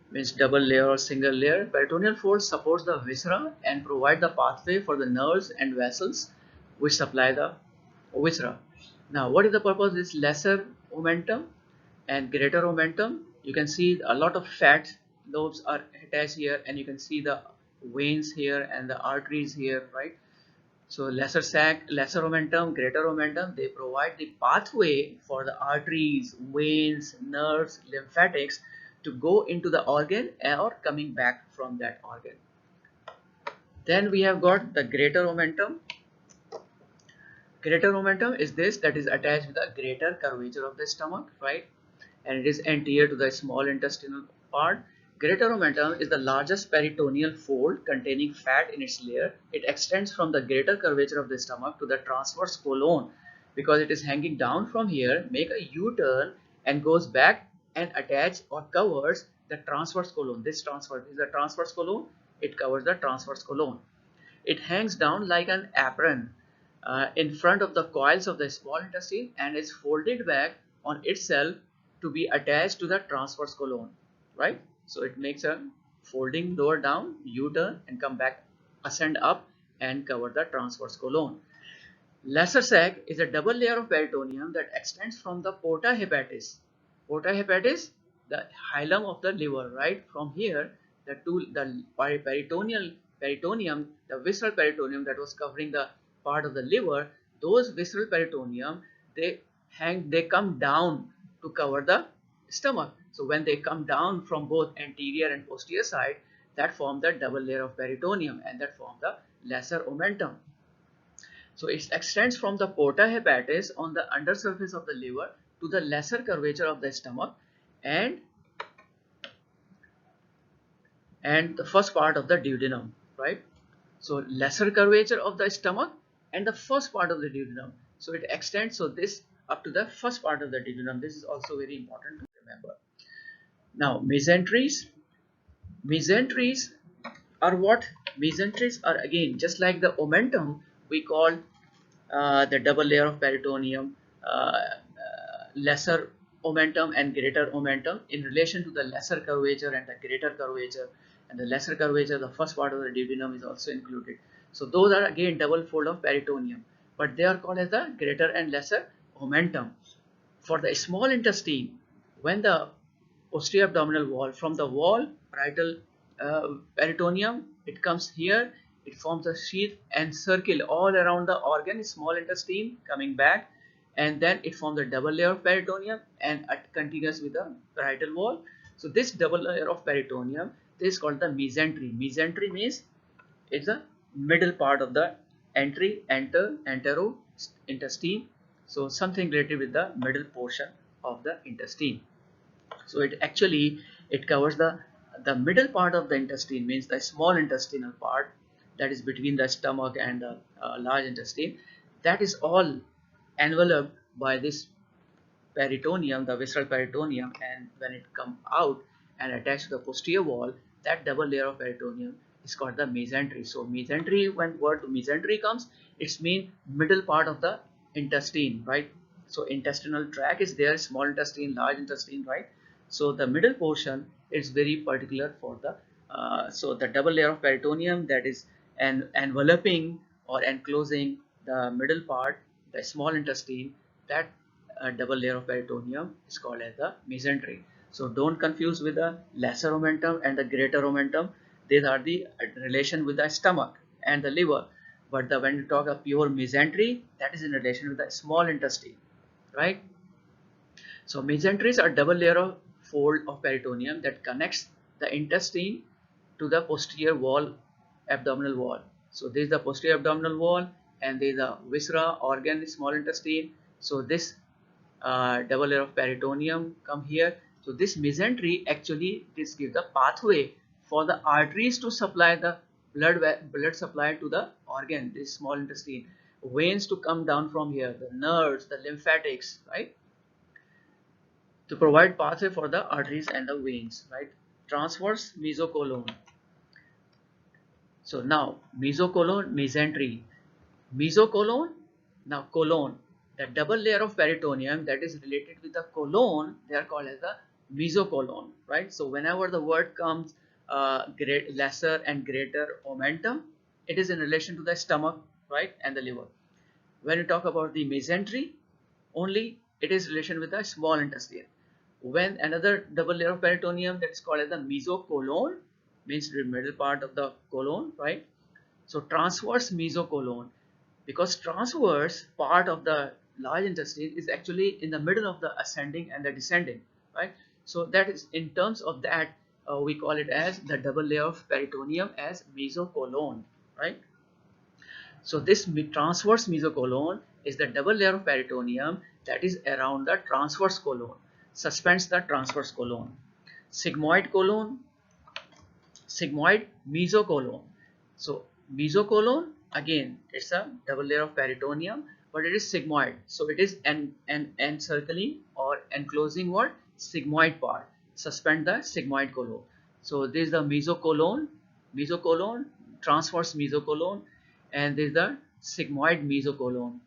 means double layer or single layer. Peritoneal fold supports the viscera and provide the pathway for the nerves and vessels which supply the viscera. Now, what is the purpose of this lesser omentum and greater omentum? You can see a lot of fat lobes are attached here, and you can see the veins here and the arteries here, right? So lesser sac, lesser omentum, greater omentum, they provide the pathway for the arteries, veins, nerves, lymphatics to go into the organ or coming back from that organ. Then we have got the greater omentum. Greater omentum is this, that is attached with the greater curvature of the stomach, right? And it is anterior to the small intestinal part. Greater omentum is the largest peritoneal fold containing fat in its layer. It extends from the greater curvature of the stomach to the transverse colon, because it is hanging down from here, make a U-turn and goes back and attach or covers the transverse colon. This is the transverse colon. It covers the transverse colon. It hangs down like an apron in front of the coils of the small intestine and is folded back on itself to be attached to the transverse colon, right? So it makes a folding lower down, U-turn, and come back, ascend up and cover the transverse colon. Lesser sac is a double layer of peritoneum that extends from the porta hepatis. Porta hepatis, the hilum of the liver, right? From here, the peritoneum, the visceral peritoneum that was covering the part of the liver, those visceral peritoneum, they come down to cover the stomach. So when they come down from both anterior and posterior side, that form the double layer of peritoneum, and that form the lesser omentum. So it extends from the porta hepatis on the undersurface of the liver to the lesser curvature of the stomach and the first part of the duodenum, right? So lesser curvature of the stomach and the first part of the duodenum. So it extends, so this up to the first part of the duodenum. This is also very important to remember. Now mesenteries. Mesenteries are what? Mesenteries are again just like the omentum. We call the double layer of peritoneum, lesser omentum and greater omentum in relation to the lesser curvature and the greater curvature. And the lesser curvature, the first part of the duodenum, is also included. So those are again double fold of peritoneum, but they are called as the greater and lesser omentum. For the small intestine, when the posterior abdominal wall, from the wall parietal peritoneum, it comes here, it forms a sheath and circle all around the organ, small intestine coming back, and then it forms a double layer of peritoneum and it continues with the parietal wall. So this double layer of peritoneum, this is called the mesentery. Mesentery means it's the middle part of the entero intestine. So something related with the middle portion of the intestine. So it covers the middle part of the intestine, means the small intestinal part that is between the stomach and the large intestine. That is all enveloped by this peritoneum, the visceral peritoneum, and when it come out and attached to the posterior wall, that double layer of peritoneum is called the mesentery. So mesentery, when word mesentery comes, it's mean middle part of the intestine, right? So intestinal tract is there, small intestine, large intestine, right? So the middle portion is very particular for the so the double layer of peritoneum, that is enveloping or enclosing the middle part, the small intestine, that double layer of peritoneum is called as the mesentery. So don't confuse with the lesser omentum and the greater omentum. These are the relation with the stomach and the liver. But when you talk of pure mesentery, that is in relation with the small intestine, right? So mesentery is a double layer of fold of peritoneum that connects the intestine to the posterior wall, abdominal wall. So this is the posterior abdominal wall, and there is a viscera, organ, small intestine. So this double layer of peritoneum come here. So this mesentery actually this gives the pathway for the arteries to supply the blood supply to the organ, this small intestine, veins to come down from here, the nerves, the lymphatics, right, to provide pathway for the arteries and the veins, right. Transverse mesocolon. So now mesocolon, mesentery, mesocolon. Now colon, the double layer of peritoneum that is related with the colon, they are called as the mesocolon, right. So whenever the word comes lesser and greater omentum, it is in relation to the stomach, right, and the liver. When you talk about the mesentery, only it is relation with the small intestine. When another double layer of peritoneum that is called as the mesocolon, means the middle part of the colon, right. So transverse mesocolon, because transverse part of the large intestine is actually in the middle of the ascending and the descending, right. So that is in terms of that we call it as the double layer of peritoneum as mesocolon, right. So this transverse mesocolon is the double layer of peritoneum that is around the transverse colon, suspends the transverse colon. Sigmoid colon, sigmoid mesocolon. So mesocolon, again it's a double layer of peritoneum, but it is sigmoid. So it is an encircling or enclosing what? Sigmoid part. Suspend the sigmoid colon. So this is the mesocolon, mesocolon, transverse mesocolon, and this is the sigmoid mesocolon.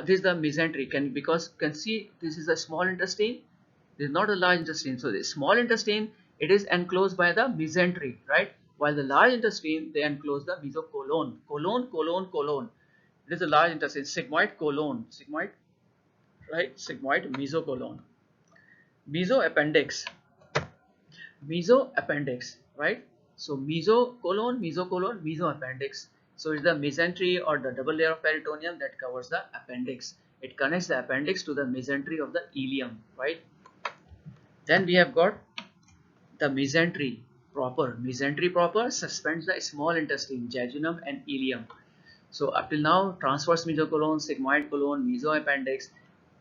This is the mesentery. Because can see this is a small intestine. This is not a large intestine. So the small intestine, it is enclosed by the mesentery, right? While the large intestine, they enclose the mesocolon. Colon, colon, colon. It is a large intestine. Sigmoid colon. Sigmoid, right? Sigmoid mesocolon. Mesoappendix. Mesoappendix, right? So mesocolon, mesocolon, mesoappendix. So it's the mesentery or the double layer of peritoneum that covers the appendix. It connects the appendix to the mesentery of the ileum, right? Then we have got the mesentery proper. Mesentery proper suspends the small intestine, jejunum and ileum. So up till now, transverse mesocolon, sigmoid colon, mesoappendix,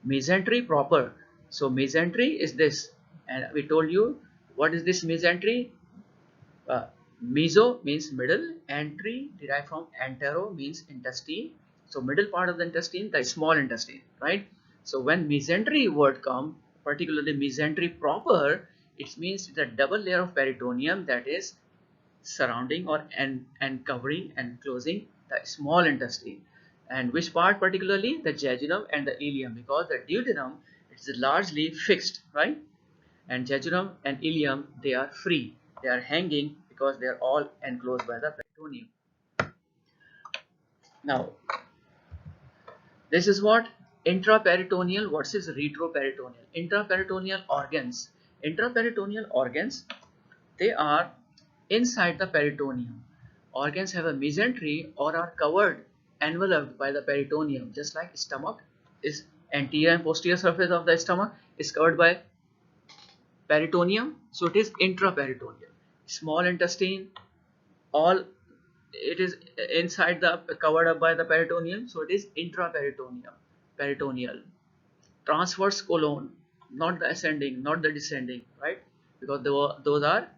mesentery proper. So mesentery is this, and we told you what is this mesentery. Uh, Meso means middle, entry derived from antero means intestine. So middle part of the intestine, the small intestine, right? So when mesentery word come, particularly mesentery proper, it means the double layer of peritoneum that is surrounding or and covering and closing the small intestine. And which part particularly? The jejunum and the ileum, because the duodenum is largely fixed, right? And jejunum and ileum, they are free, they are hanging because they are all enclosed by the peritoneum. Now this is what intraperitoneal versus retroperitoneal. Intraperitoneal organs, they are inside the peritoneum. Organs have a mesentery or are covered, enveloped by the peritoneum, just like stomach is anterior and posterior surface of the stomach is covered by peritoneum. So it is intraperitoneal. Small intestine, all it is inside the covered up by the peritoneum. So it is intraperitoneal. Peritoneal. Transverse colon, not the ascending, not the descending, right? Because those are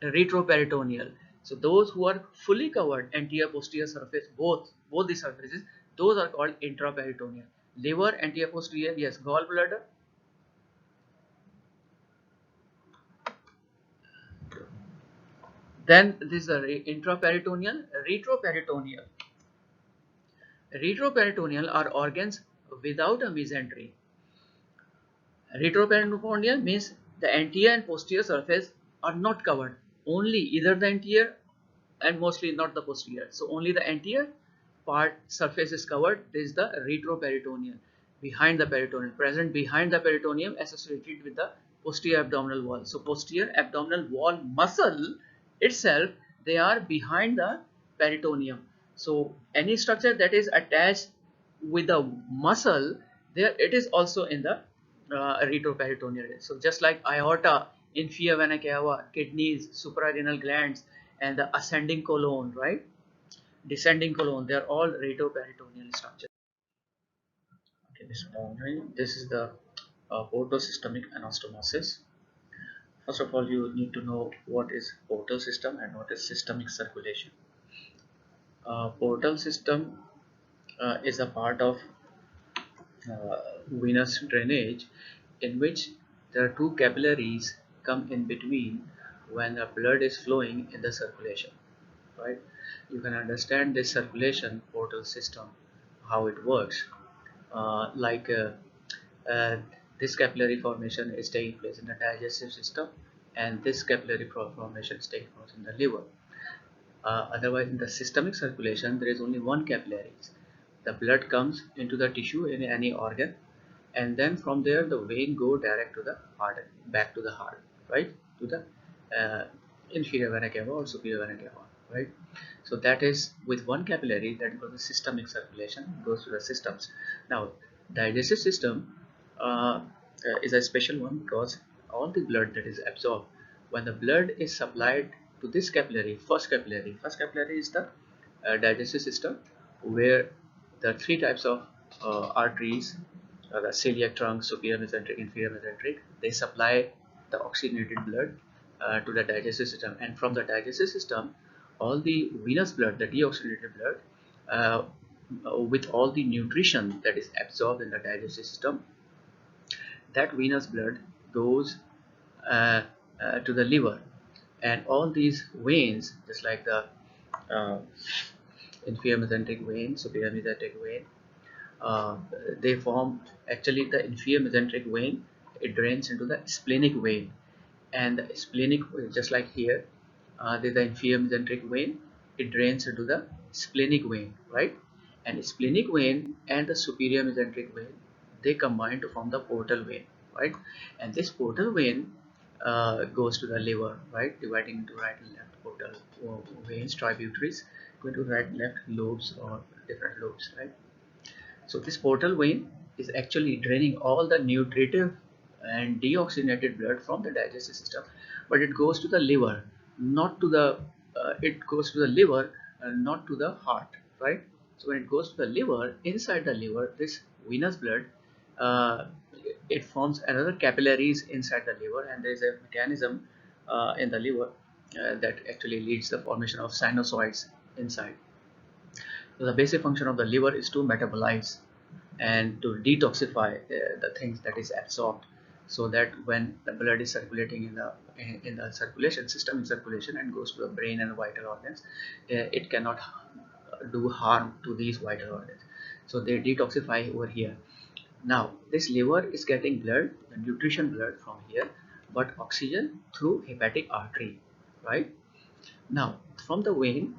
retroperitoneal. So those who are fully covered, anterior posterior surface, both the surfaces, those are called intraperitoneal. Liver, anterior posterior, yes. Gallbladder, then this is the intraperitoneal. Retroperitoneal are organs without a mesentery. Retroperitoneal means the anterior and posterior surface are not covered, only either the anterior and mostly not the posterior. So only the anterior part surface is covered. This is the retroperitoneal, behind the peritoneum, present behind the peritoneum, associated with the posterior abdominal wall. So posterior abdominal wall muscle itself, they are behind the peritoneum. So any structure that is attached with the muscle, there it is also in the retroperitoneal. So just like aorta, inferior vena cava, kidneys, suprarenal glands, and the ascending colon, right? Descending colon, they are all retroperitoneal structures. Okay, this is the portal systemic anastomosis. First of all, you need to know what is portal system and what is systemic circulation. Portal system is a part of venous drainage in which there are two capillaries come in between when the blood is flowing in the circulation, right? You can understand this circulation portal system, how it works. Like uh, this capillary formation is taking place in the digestive system, and this capillary formation is taking place in the liver. Otherwise, in the systemic circulation, there is only one capillary. The blood comes into the tissue in any organ, and then from there the vein go direct to the heart, back to the heart, right? To the uh, inferior vena cava or superior vena cava, right? So that is with one capillary, that goes the systemic circulation, goes to the systems. Now, digestive system is a special one because all the blood that is absorbed, when the blood is supplied to this capillary, first capillary is the digestive system, where there are three types of arteries, the celiac trunk, superior mesenteric, inferior mesenteric. They supply the oxygenated blood to the digestive system, and from the digestive system, all the venous blood, the deoxygenated blood, with all the nutrition that is absorbed in the digestive system, that venous blood goes uh, to the liver, and all these veins, just like the uh, inferior mesenteric vein, superior mesenteric vein, uh, they form, actually the inferior mesenteric vein, it drains into the splenic vein, and the splenic, just like here, the inferior mesenteric vein, it drains into the splenic vein, right? And splenic vein and the superior mesenteric vein, they combine to form the portal vein, right? And this portal vein goes to the liver, right? Dividing into right and left portal veins, tributaries, going to right and left lobes or different lobes, right? So this portal vein is actually draining all the nutritive and deoxygenated blood from the digestive system, but it goes to the liver, not to the it goes to the liver and not to the heart, right? So when it goes to the liver, inside the liver, this venous blood, uh, it forms another capillaries inside the liver, and there is a mechanism in the liver that actually leads the formation of sinusoids inside. So the basic function of the liver is to metabolize and to detoxify the things that is absorbed, so that when the blood is circulating in the circulation system, in circulation, and goes to the brain and vital organs, it cannot do harm to these vital organs. So they detoxify over here. Now this liver is getting blood, the nutrition blood from here, but oxygen through hepatic artery, right? Now, from the vein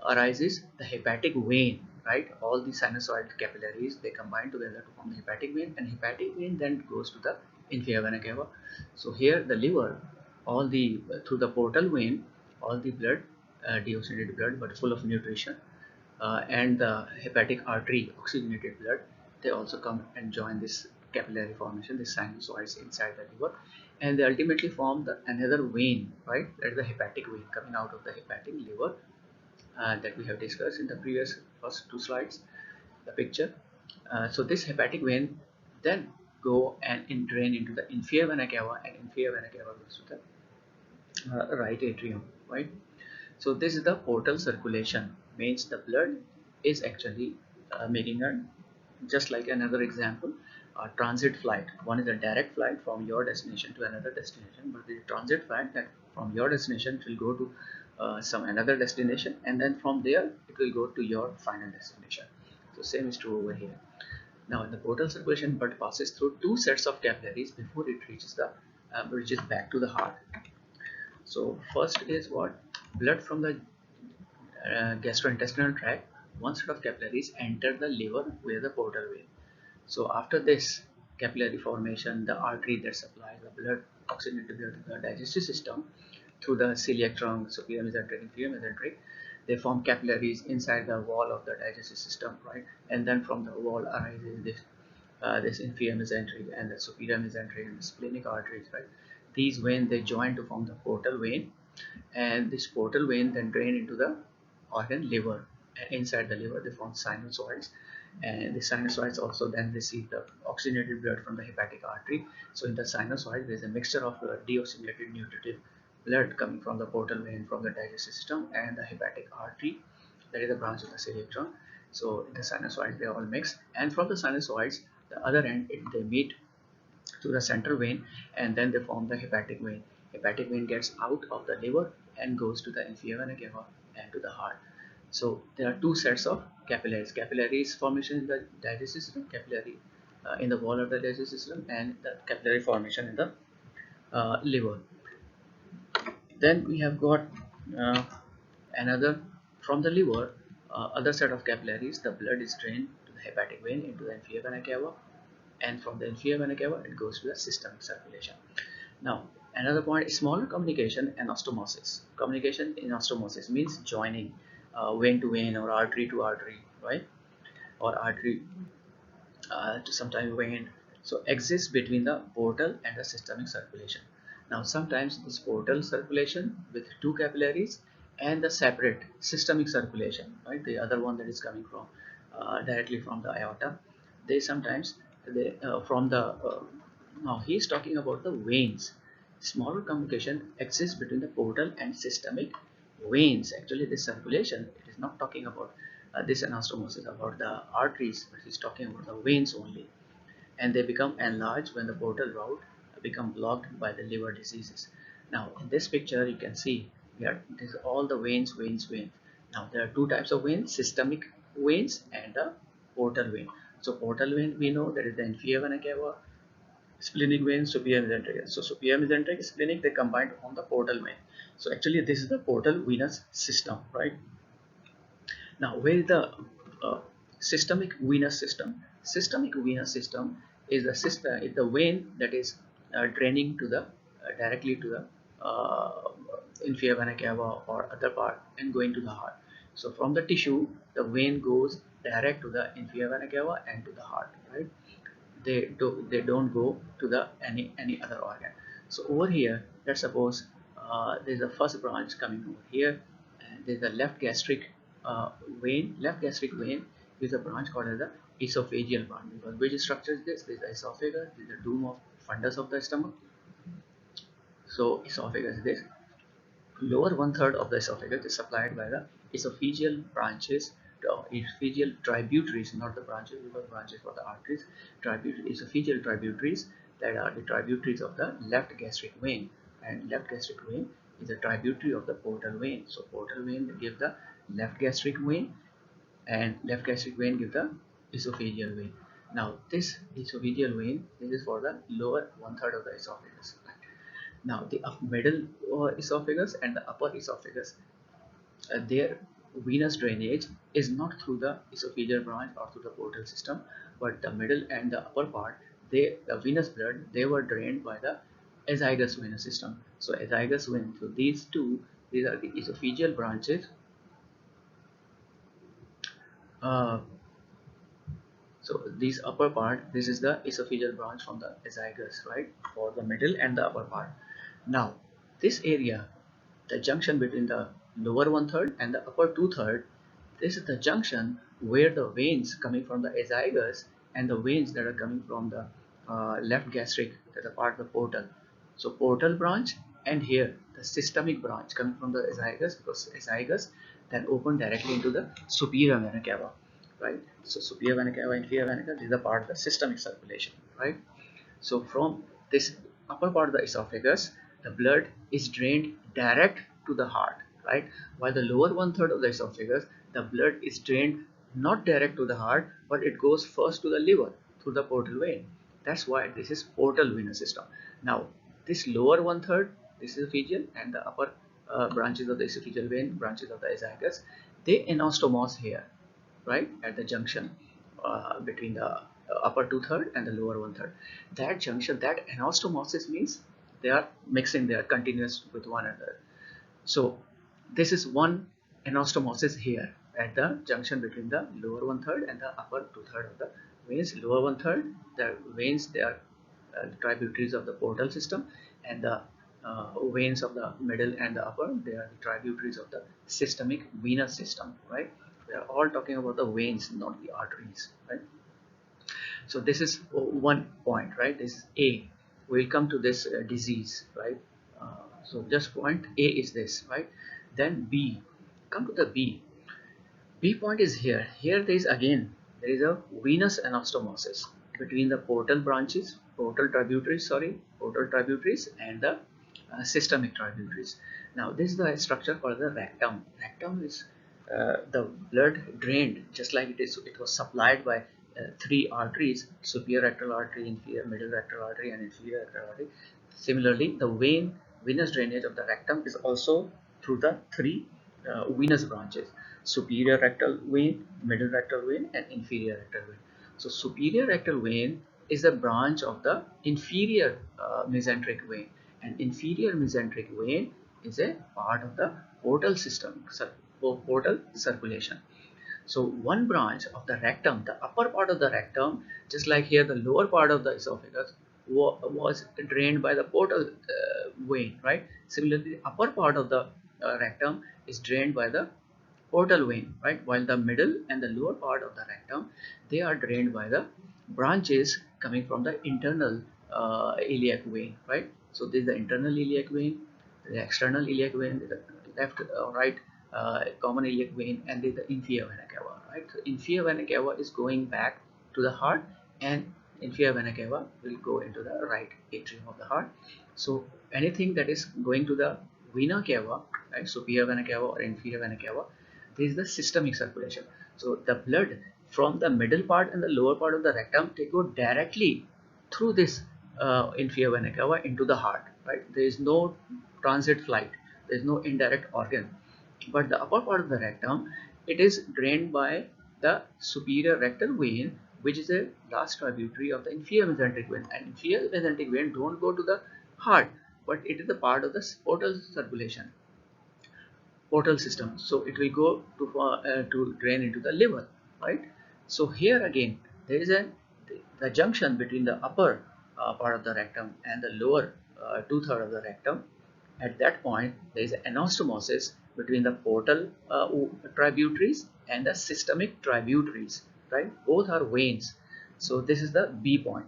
arises the hepatic vein, right? All the sinusoid capillaries, they combine together to form the hepatic vein, and hepatic vein then goes to the inferior vena cava. So here the liver, all the through the portal vein, all the blood, deoxygenated blood, but full of nutrition, and the hepatic artery, oxygenated blood, they also come and join this capillary formation, this sinusoids inside the liver, and they ultimately form another vein, right? That is the hepatic vein coming out of the hepatic liver that we have discussed in the previous first two slides, the picture. So this hepatic vein then go and drain into the inferior vena cava, and inferior vena cava goes to the right atrium, right? So this is the portal circulation, means the blood is actually making a, just like another example, a transit flight. One is a direct flight from your destination to another destination, but the transit flight, that from your destination it will go to some another destination, and then from there it will go to your final destination. So same is true over here. Now in the portal circulation, blood passes through two sets of capillaries before it reaches back to the heart. So first is what? Blood from the gastrointestinal tract, one set of capillaries enter the liver via the portal vein. So after this capillary formation, the artery that supplies the blood, oxygenated blood to the digestive system through the celiac trunk, superior mesenteric, inferior mesenteric, they form capillaries inside the wall of the digestive system, right? And then from the wall arises this this inferior mesentery and the superior mesentery and the splenic arteries, right? These veins they join to form the portal vein, and this portal vein then drain into the organ liver, and inside the liver they form sinusoids, and the sinusoids also then receive the oxygenated blood from the hepatic artery. So in the sinusoid there is a mixture of deoxygenated nutritive blood coming from the portal vein from the digestive system and the hepatic artery, that is the branch of the cerebrum. So in the sinusoids they all mix, and from the sinusoids the other end they meet to the central vein, and then they form the hepatic vein. Hepatic vein gets out of the liver and goes to the inferior vena cava and to the heart. So there are two sets of capillaries. Capillaries formation in the digestive system, capillary in the wall of the digestive system, and the capillary formation in the liver. Then we have got uh, another from the liver, other set of capillaries. The blood is drained to the hepatic vein into the inferior vena cava, and from the inferior vena cava it goes to the systemic circulation. Now another point is smaller communication, anastomosis. Communication in anastomosis means joining vein to vein or artery to artery, right? Or artery to sometimes vein. So exists between the portal and the systemic circulation. Now sometimes this portal circulation with two capillaries and the separate systemic circulation, right? The other one that is coming from directly from the aorta. They sometimes they from the now he is talking about the veins. Smaller communication exists between the portal and systemic veins. Actually, this circulation, it is not talking about this anastomosis about the arteries, but he's talking about the veins only, and they become enlarged when the portal route become blocked by the liver diseases. Now in this picture you can see here this all the veins. Now there are two types of veins: systemic veins and the portal vein. So portal vein we know that is the inferior vena cava, splenic vein, superior mesenteric. So superior mesenteric, splenic, they combined on the portal vein. So actually this is the portal venous system, right? Now, where is the systemic venous system? Systemic venous system is the system, is the vein that is draining to the directly to the inferior vena cava or other part and going to the heart. So from the tissue, the vein goes direct to the inferior vena cava and to the heart, right? They don't go to the any other organ. So over here, let's suppose there's a first branch coming over here, and there's a left gastric vein is a branch called as the esophageal branch. Because which structure is this? This is the esophagus, this is the dome of fundus of the stomach. So esophagus is this. Lower one-third of the esophagus is supplied by the esophageal branches, esophageal tributaries, not the branches, because branches for the arteries. Esophageal tributaries, that are the tributaries of the left gastric vein, and left gastric vein is a tributary of the portal vein. So portal vein give the left gastric vein, and left gastric vein give the esophageal vein. Now this esophageal vein, this is for the lower one-third of the esophagus. Now the middle esophagus and the upper esophagus, their venous drainage is not through the esophageal branch or through the portal system, but the middle and the upper part, the venous blood, they were drained by the azygous venous system. So azygous vein. So these are the esophageal branches. Uh, so this upper part, this is the esophageal branch from the azygous, right? For the middle and the upper part. Now this area, the junction between the lower one-third and the upper two-third, this is the junction where the veins coming from the azygous and the veins that are coming from the left gastric, that are part of the portal. So portal branch, and here the systemic branch coming from the azygous, because azygous then open directly into the superior vena cava, right? So superior vena cava, inferior vena cava, these are part of the systemic circulation, right? So from this upper part of the esophagus, the blood is drained direct to the heart, right? While the lower one-third of the esophagus, the blood is drained not direct to the heart, but it goes first to the liver through the portal vein. That's why this is portal venous system. Now, this lower one-third, this is esophageal, and the upper branches of the esophageal vein, branches of the azygos, they anastomose here, right, at the junction between the upper two-third and the lower one-third. That junction, that anastomosis means they are mixing, they are continuous with one another. So this is one anastomosis here at the junction between the lower one-third and the upper two-third of the veins, lower one third, the veins, they are tributaries of the portal system, and the veins of the middle and the upper, they are the tributaries of the systemic venous system, right? We are all talking about the veins, not the arteries, right? So this is one point, right? This is A. We'll come to this disease, right? So just point A is this, right? Then B. Come to the B. B point is here. Here there is again, there is a venous anastomosis between the portal tributaries and the systemic tributaries. Now this is the structure called the rectum. Rectum is the blood drained, just like it was supplied by three arteries: superior rectal artery, inferior middle rectal artery, and inferior rectal artery. Similarly, the venous drainage of the rectum is also through the three venous branches: superior rectal vein, middle rectal vein, and inferior rectal vein. So superior rectal vein is a branch of the inferior mesenteric vein, and inferior mesenteric vein is a part of the portal system, portal circulation. So one branch of the rectum, the upper part of the rectum, just like here the lower part of the esophagus was drained by the portal vein, right? Similarly, the upper part of the rectum is drained by the portal vein, right? While the middle and the lower part of the rectum, they are drained by the branches coming from the internal iliac vein, right? So this is the internal iliac vein, the external iliac vein, the left right common iliac vein, and the inferior vena cava, right? So inferior vena cava is going back to the heart, and inferior vena cava will go into the right atrium of the heart. So anything that is going to the vena cava, right, superior vena cava or inferior vena cava, this is the systemic circulation. So the blood from the middle part and the lower part of the rectum, they go directly through this inferior vena cava into the heart, right? There is no transit flight, there is no indirect organ. But the upper part of the rectum, it is drained by the superior rectal vein, which is a last tributary of the inferior mesenteric vein. And inferior mesenteric vein don't go to the heart, but it is the part of the portal circulation, portal system. So it will go to drain into the liver, right? So here again, there is the junction between the upper part of the rectum and the lower two-thirds of the rectum. At that point, there is anastomosis between the portal tributaries and the systemic tributaries, right? Both are veins. So this is the B point.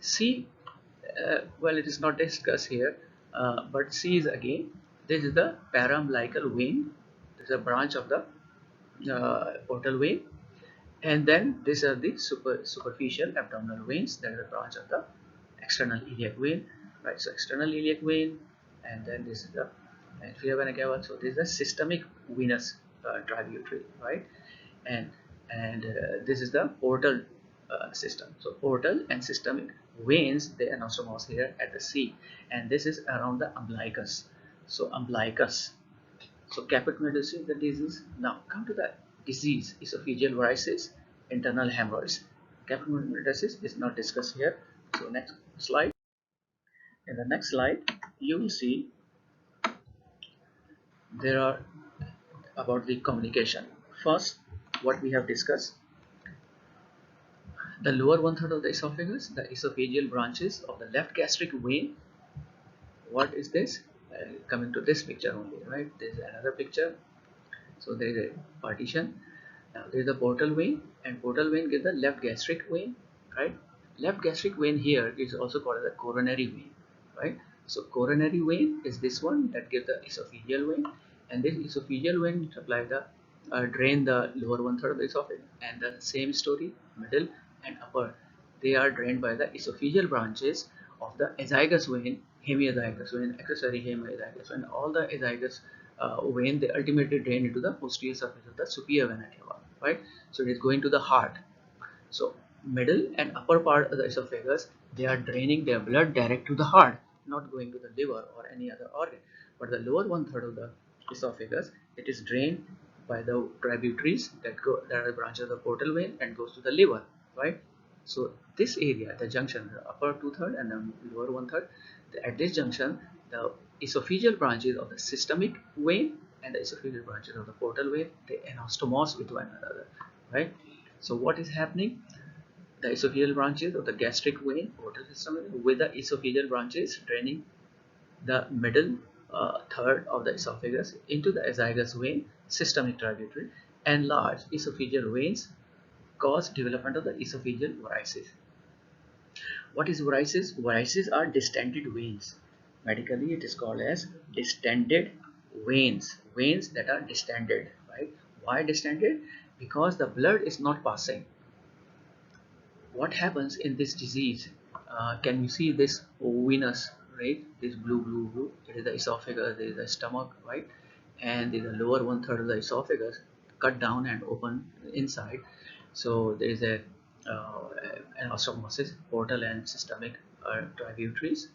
C, well, it is not discussed here, but C is again, this is the paraumbilical vein. This is a branch of the portal vein, and then these are the superficial abdominal veins. That is a branch of the external iliac vein, right? So external iliac vein, and then this is the inferior vena cava. So this is the systemic venous tributary, right? And this is the portal system. So portal and systemic veins, they anastomose here at the C, and this is around the umbilicus. So umbilicus. So capitularis is the disease. Now come to the disease: esophageal varices, internal hemorrhoids. Capitularis is not discussed here. So next slide. In the next slide, you will see there are about the communication. First, what we have discussed: the lower one third of the esophagus, the esophageal branches of the left gastric vein. What is this? Coming to this picture only, right? There is another picture. So there is a partition. Now there is the portal vein, and portal vein gives the left gastric vein, right? Left gastric vein here is also called the coronary vein, right? So coronary vein is this one that gives the esophageal vein, and this esophageal vein supply the drain the lower one third of the esophagus, and the same story, middle and upper, they are drained by the esophageal branches of the azygous vein, hemiazygous vein, accessory hemiazygous vein. All the azygous vein, they ultimately drain into the posterior surface of the superior vena cava, right? So it is going to the heart. So middle and upper part of the esophagus, they are draining their blood direct to the heart, not going to the liver or any other organ. But the lower one third of the esophagus, it is drained by the tributaries that are the branches of the portal vein and goes to the liver, right? So this area, the junction, the upper two third and the lower one third, at this junction, the esophageal branches of the systemic vein and the esophageal branches of the portal vein, they anastomose with one another, right? So what is happening? The esophageal branches of the gastric vein portal system with the esophageal branches draining the middle third of the esophagus into the esophagus vein systemic tributary, and large esophageal veins cause development of the esophageal varices. What is varices? Varices are distended veins. Medically, it is called as distended veins. Veins that are distended, right? Why distended? Because the blood is not passing. What happens in this disease? Can you see this venous, right? This blue. It is the esophagus, there is the stomach, right? And there is the lower one third of the esophagus cut down and open inside. So there is a anastomosis, portal and systemic tributaries.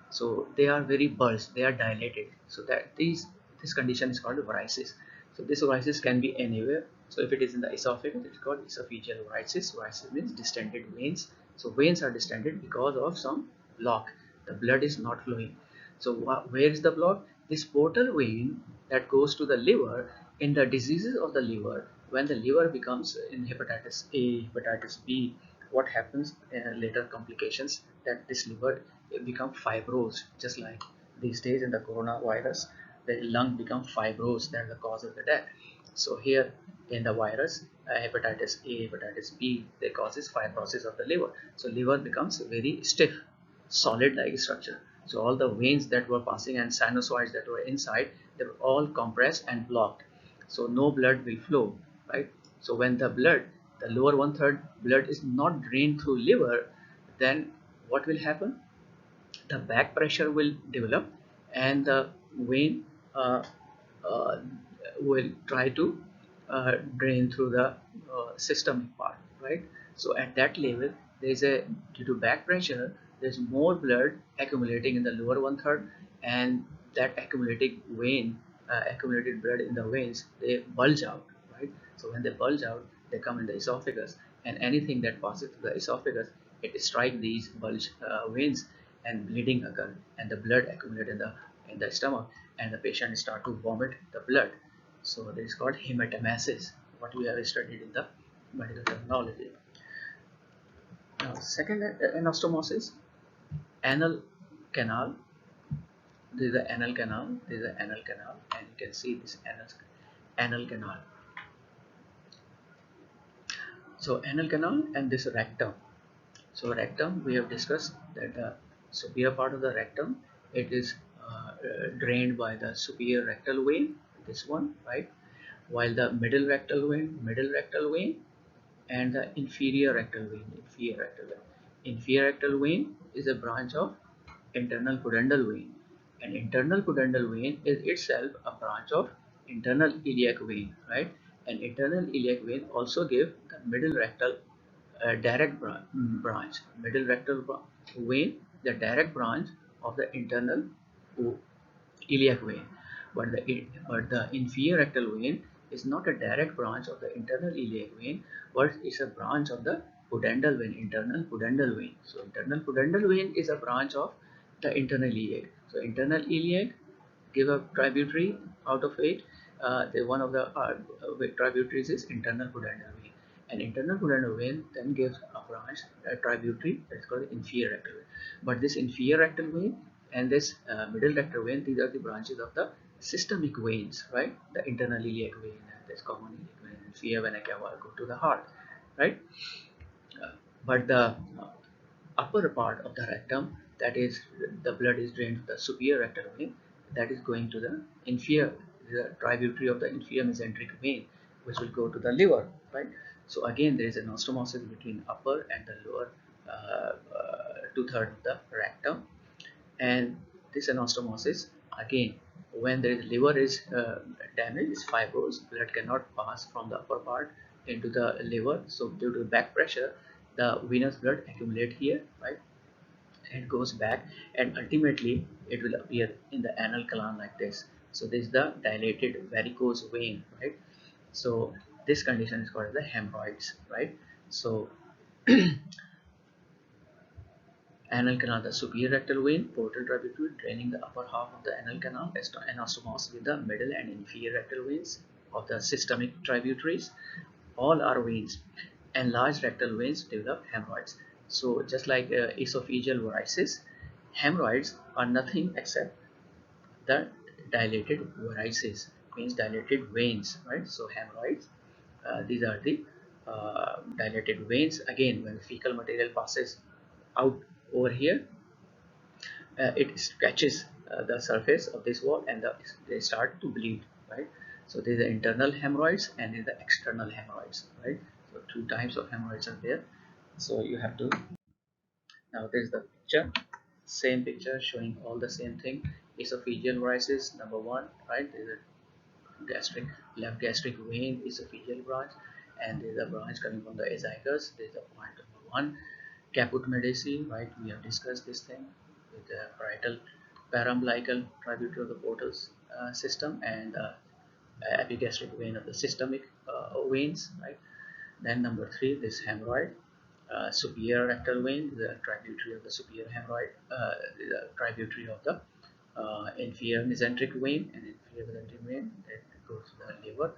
So they are very bulged, they are dilated. So that this condition is called varices. So this varices can be anywhere. So if it is in the esophagus, it's called esophageal varices. Varices means distended veins. So veins are distended because of some block. The blood is not flowing. So where is the block? This portal vein that goes to the liver. In the diseases of the liver, when the liver becomes in hepatitis A, hepatitis B, what happens in later complications, that this liver become fibrosed, just like these days in the coronavirus, the lung become fibrosed. That's the cause of the death. So here in the virus, hepatitis A, hepatitis B, they causes fibrosis of the liver. So liver becomes very stiff, solid like structure. So all the veins that were passing and sinusoids that were inside, they were all compressed and blocked. So no blood will flow, right? So when the blood, the lower one third blood is not drained through liver, then what will happen? The back pressure will develop, and the vein uh, uh, will try to drain through the systemic part, right? So at that level, there is a, due to back pressure, there's more blood accumulating in the lower one third, and that accumulated blood in the veins, they bulge out, right? So when they bulge out, they come in the esophagus, and anything that passes through the esophagus, it strike these bulge veins, and bleeding occur, and the blood accumulate in the stomach, and the patient start to vomit the blood. So this is called hematemesis, what we have studied in the medical terminology. Now, second anastomosis, anal canal. This is the anal canal. This is the anal canal, and you can see this anal canal. So anal canal and this rectum. So rectum, we have discussed that the superior part of the rectum, it is drained by the superior rectal vein, this one, right? While the middle rectal vein, and the inferior rectal vein, inferior rectal vein is a branch of internal pudendal vein, and internal pudendal vein is itself a branch of internal iliac vein, right? And internal iliac vein also give the middle rectal direct branch, middle rectal vein, the direct branch of the internal iliac vein. But the inferior rectal vein is not a direct branch of the internal iliac vein, but it's a branch of the pudendal vein, internal pudendal vein. So internal pudendal vein is a branch of the internal iliac. So internal iliac give a tributary out of it. One of the tributaries is internal pudendal vein, and internal pudendal vein then gives a branch, a tributary, that's called inferior rectal vein. But this inferior rectal vein and this middle rectal vein, these are the branches of the systemic veins, right? The internal iliac vein, this common iliac vein, inferior vena cava go to the heart, right? But the upper part of the rectum, that is the blood is drained to the superior rectal vein, that is going to the inferior, the tributary of the inferior mesenteric vein, which will go to the liver, right? So again, there is an anastomosis between upper and the lower two-thirds of the rectum. And this anastomosis, again, when the liver is damaged, is fibrosed, blood cannot pass from the upper part into the liver. So due to back pressure, the venous blood accumulate here, right? It goes back, and ultimately it will appear in the anal canal like this. So this is the dilated varicose vein, right? So this condition is called the hemorrhoids, right? So anal canal, the superior rectal vein, portal tributary draining the upper half of the anal canal, anastomos with the middle and inferior rectal veins of the systemic tributaries. All are veins. and large rectal veins develop hemorrhoids. So just like esophageal varices, hemorrhoids are nothing except the dilated varices, means dilated veins, right? So hemorrhoids, these are the dilated veins. Again, when fecal material passes out over here, it scratches the surface of this wall, and they start to bleed, right? So there is the internal hemorrhoids and there is the external hemorrhoids, right? So two types of hemorrhoids are there. So you have to, now this is the picture, same picture showing all the same thing. Esophageal varices number one, right? There is a gastric, left gastric vein esophageal branch, and there is a branch coming from the esophagus. There is a point number one, caput medusae, right? We have discussed this thing with the parietal paraumbilical tributary of the portal system, and epigastric vein of the systemic veins, right? Then number three, this hemorrhoid, superior rectal vein, the tributary of the superior hemorrhoid, the tributary of the inferior mesenteric vein, and inferior mesenteric vein that goes to the liver,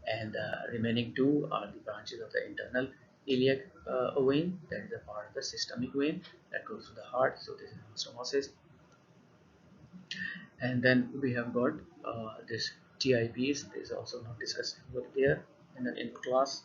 and remaining two are the branches of the internal iliac vein, that is a part of the systemic vein that goes to the heart. So this is anastomosis. And then we have got this TIPs. This is also not discussed over here in class.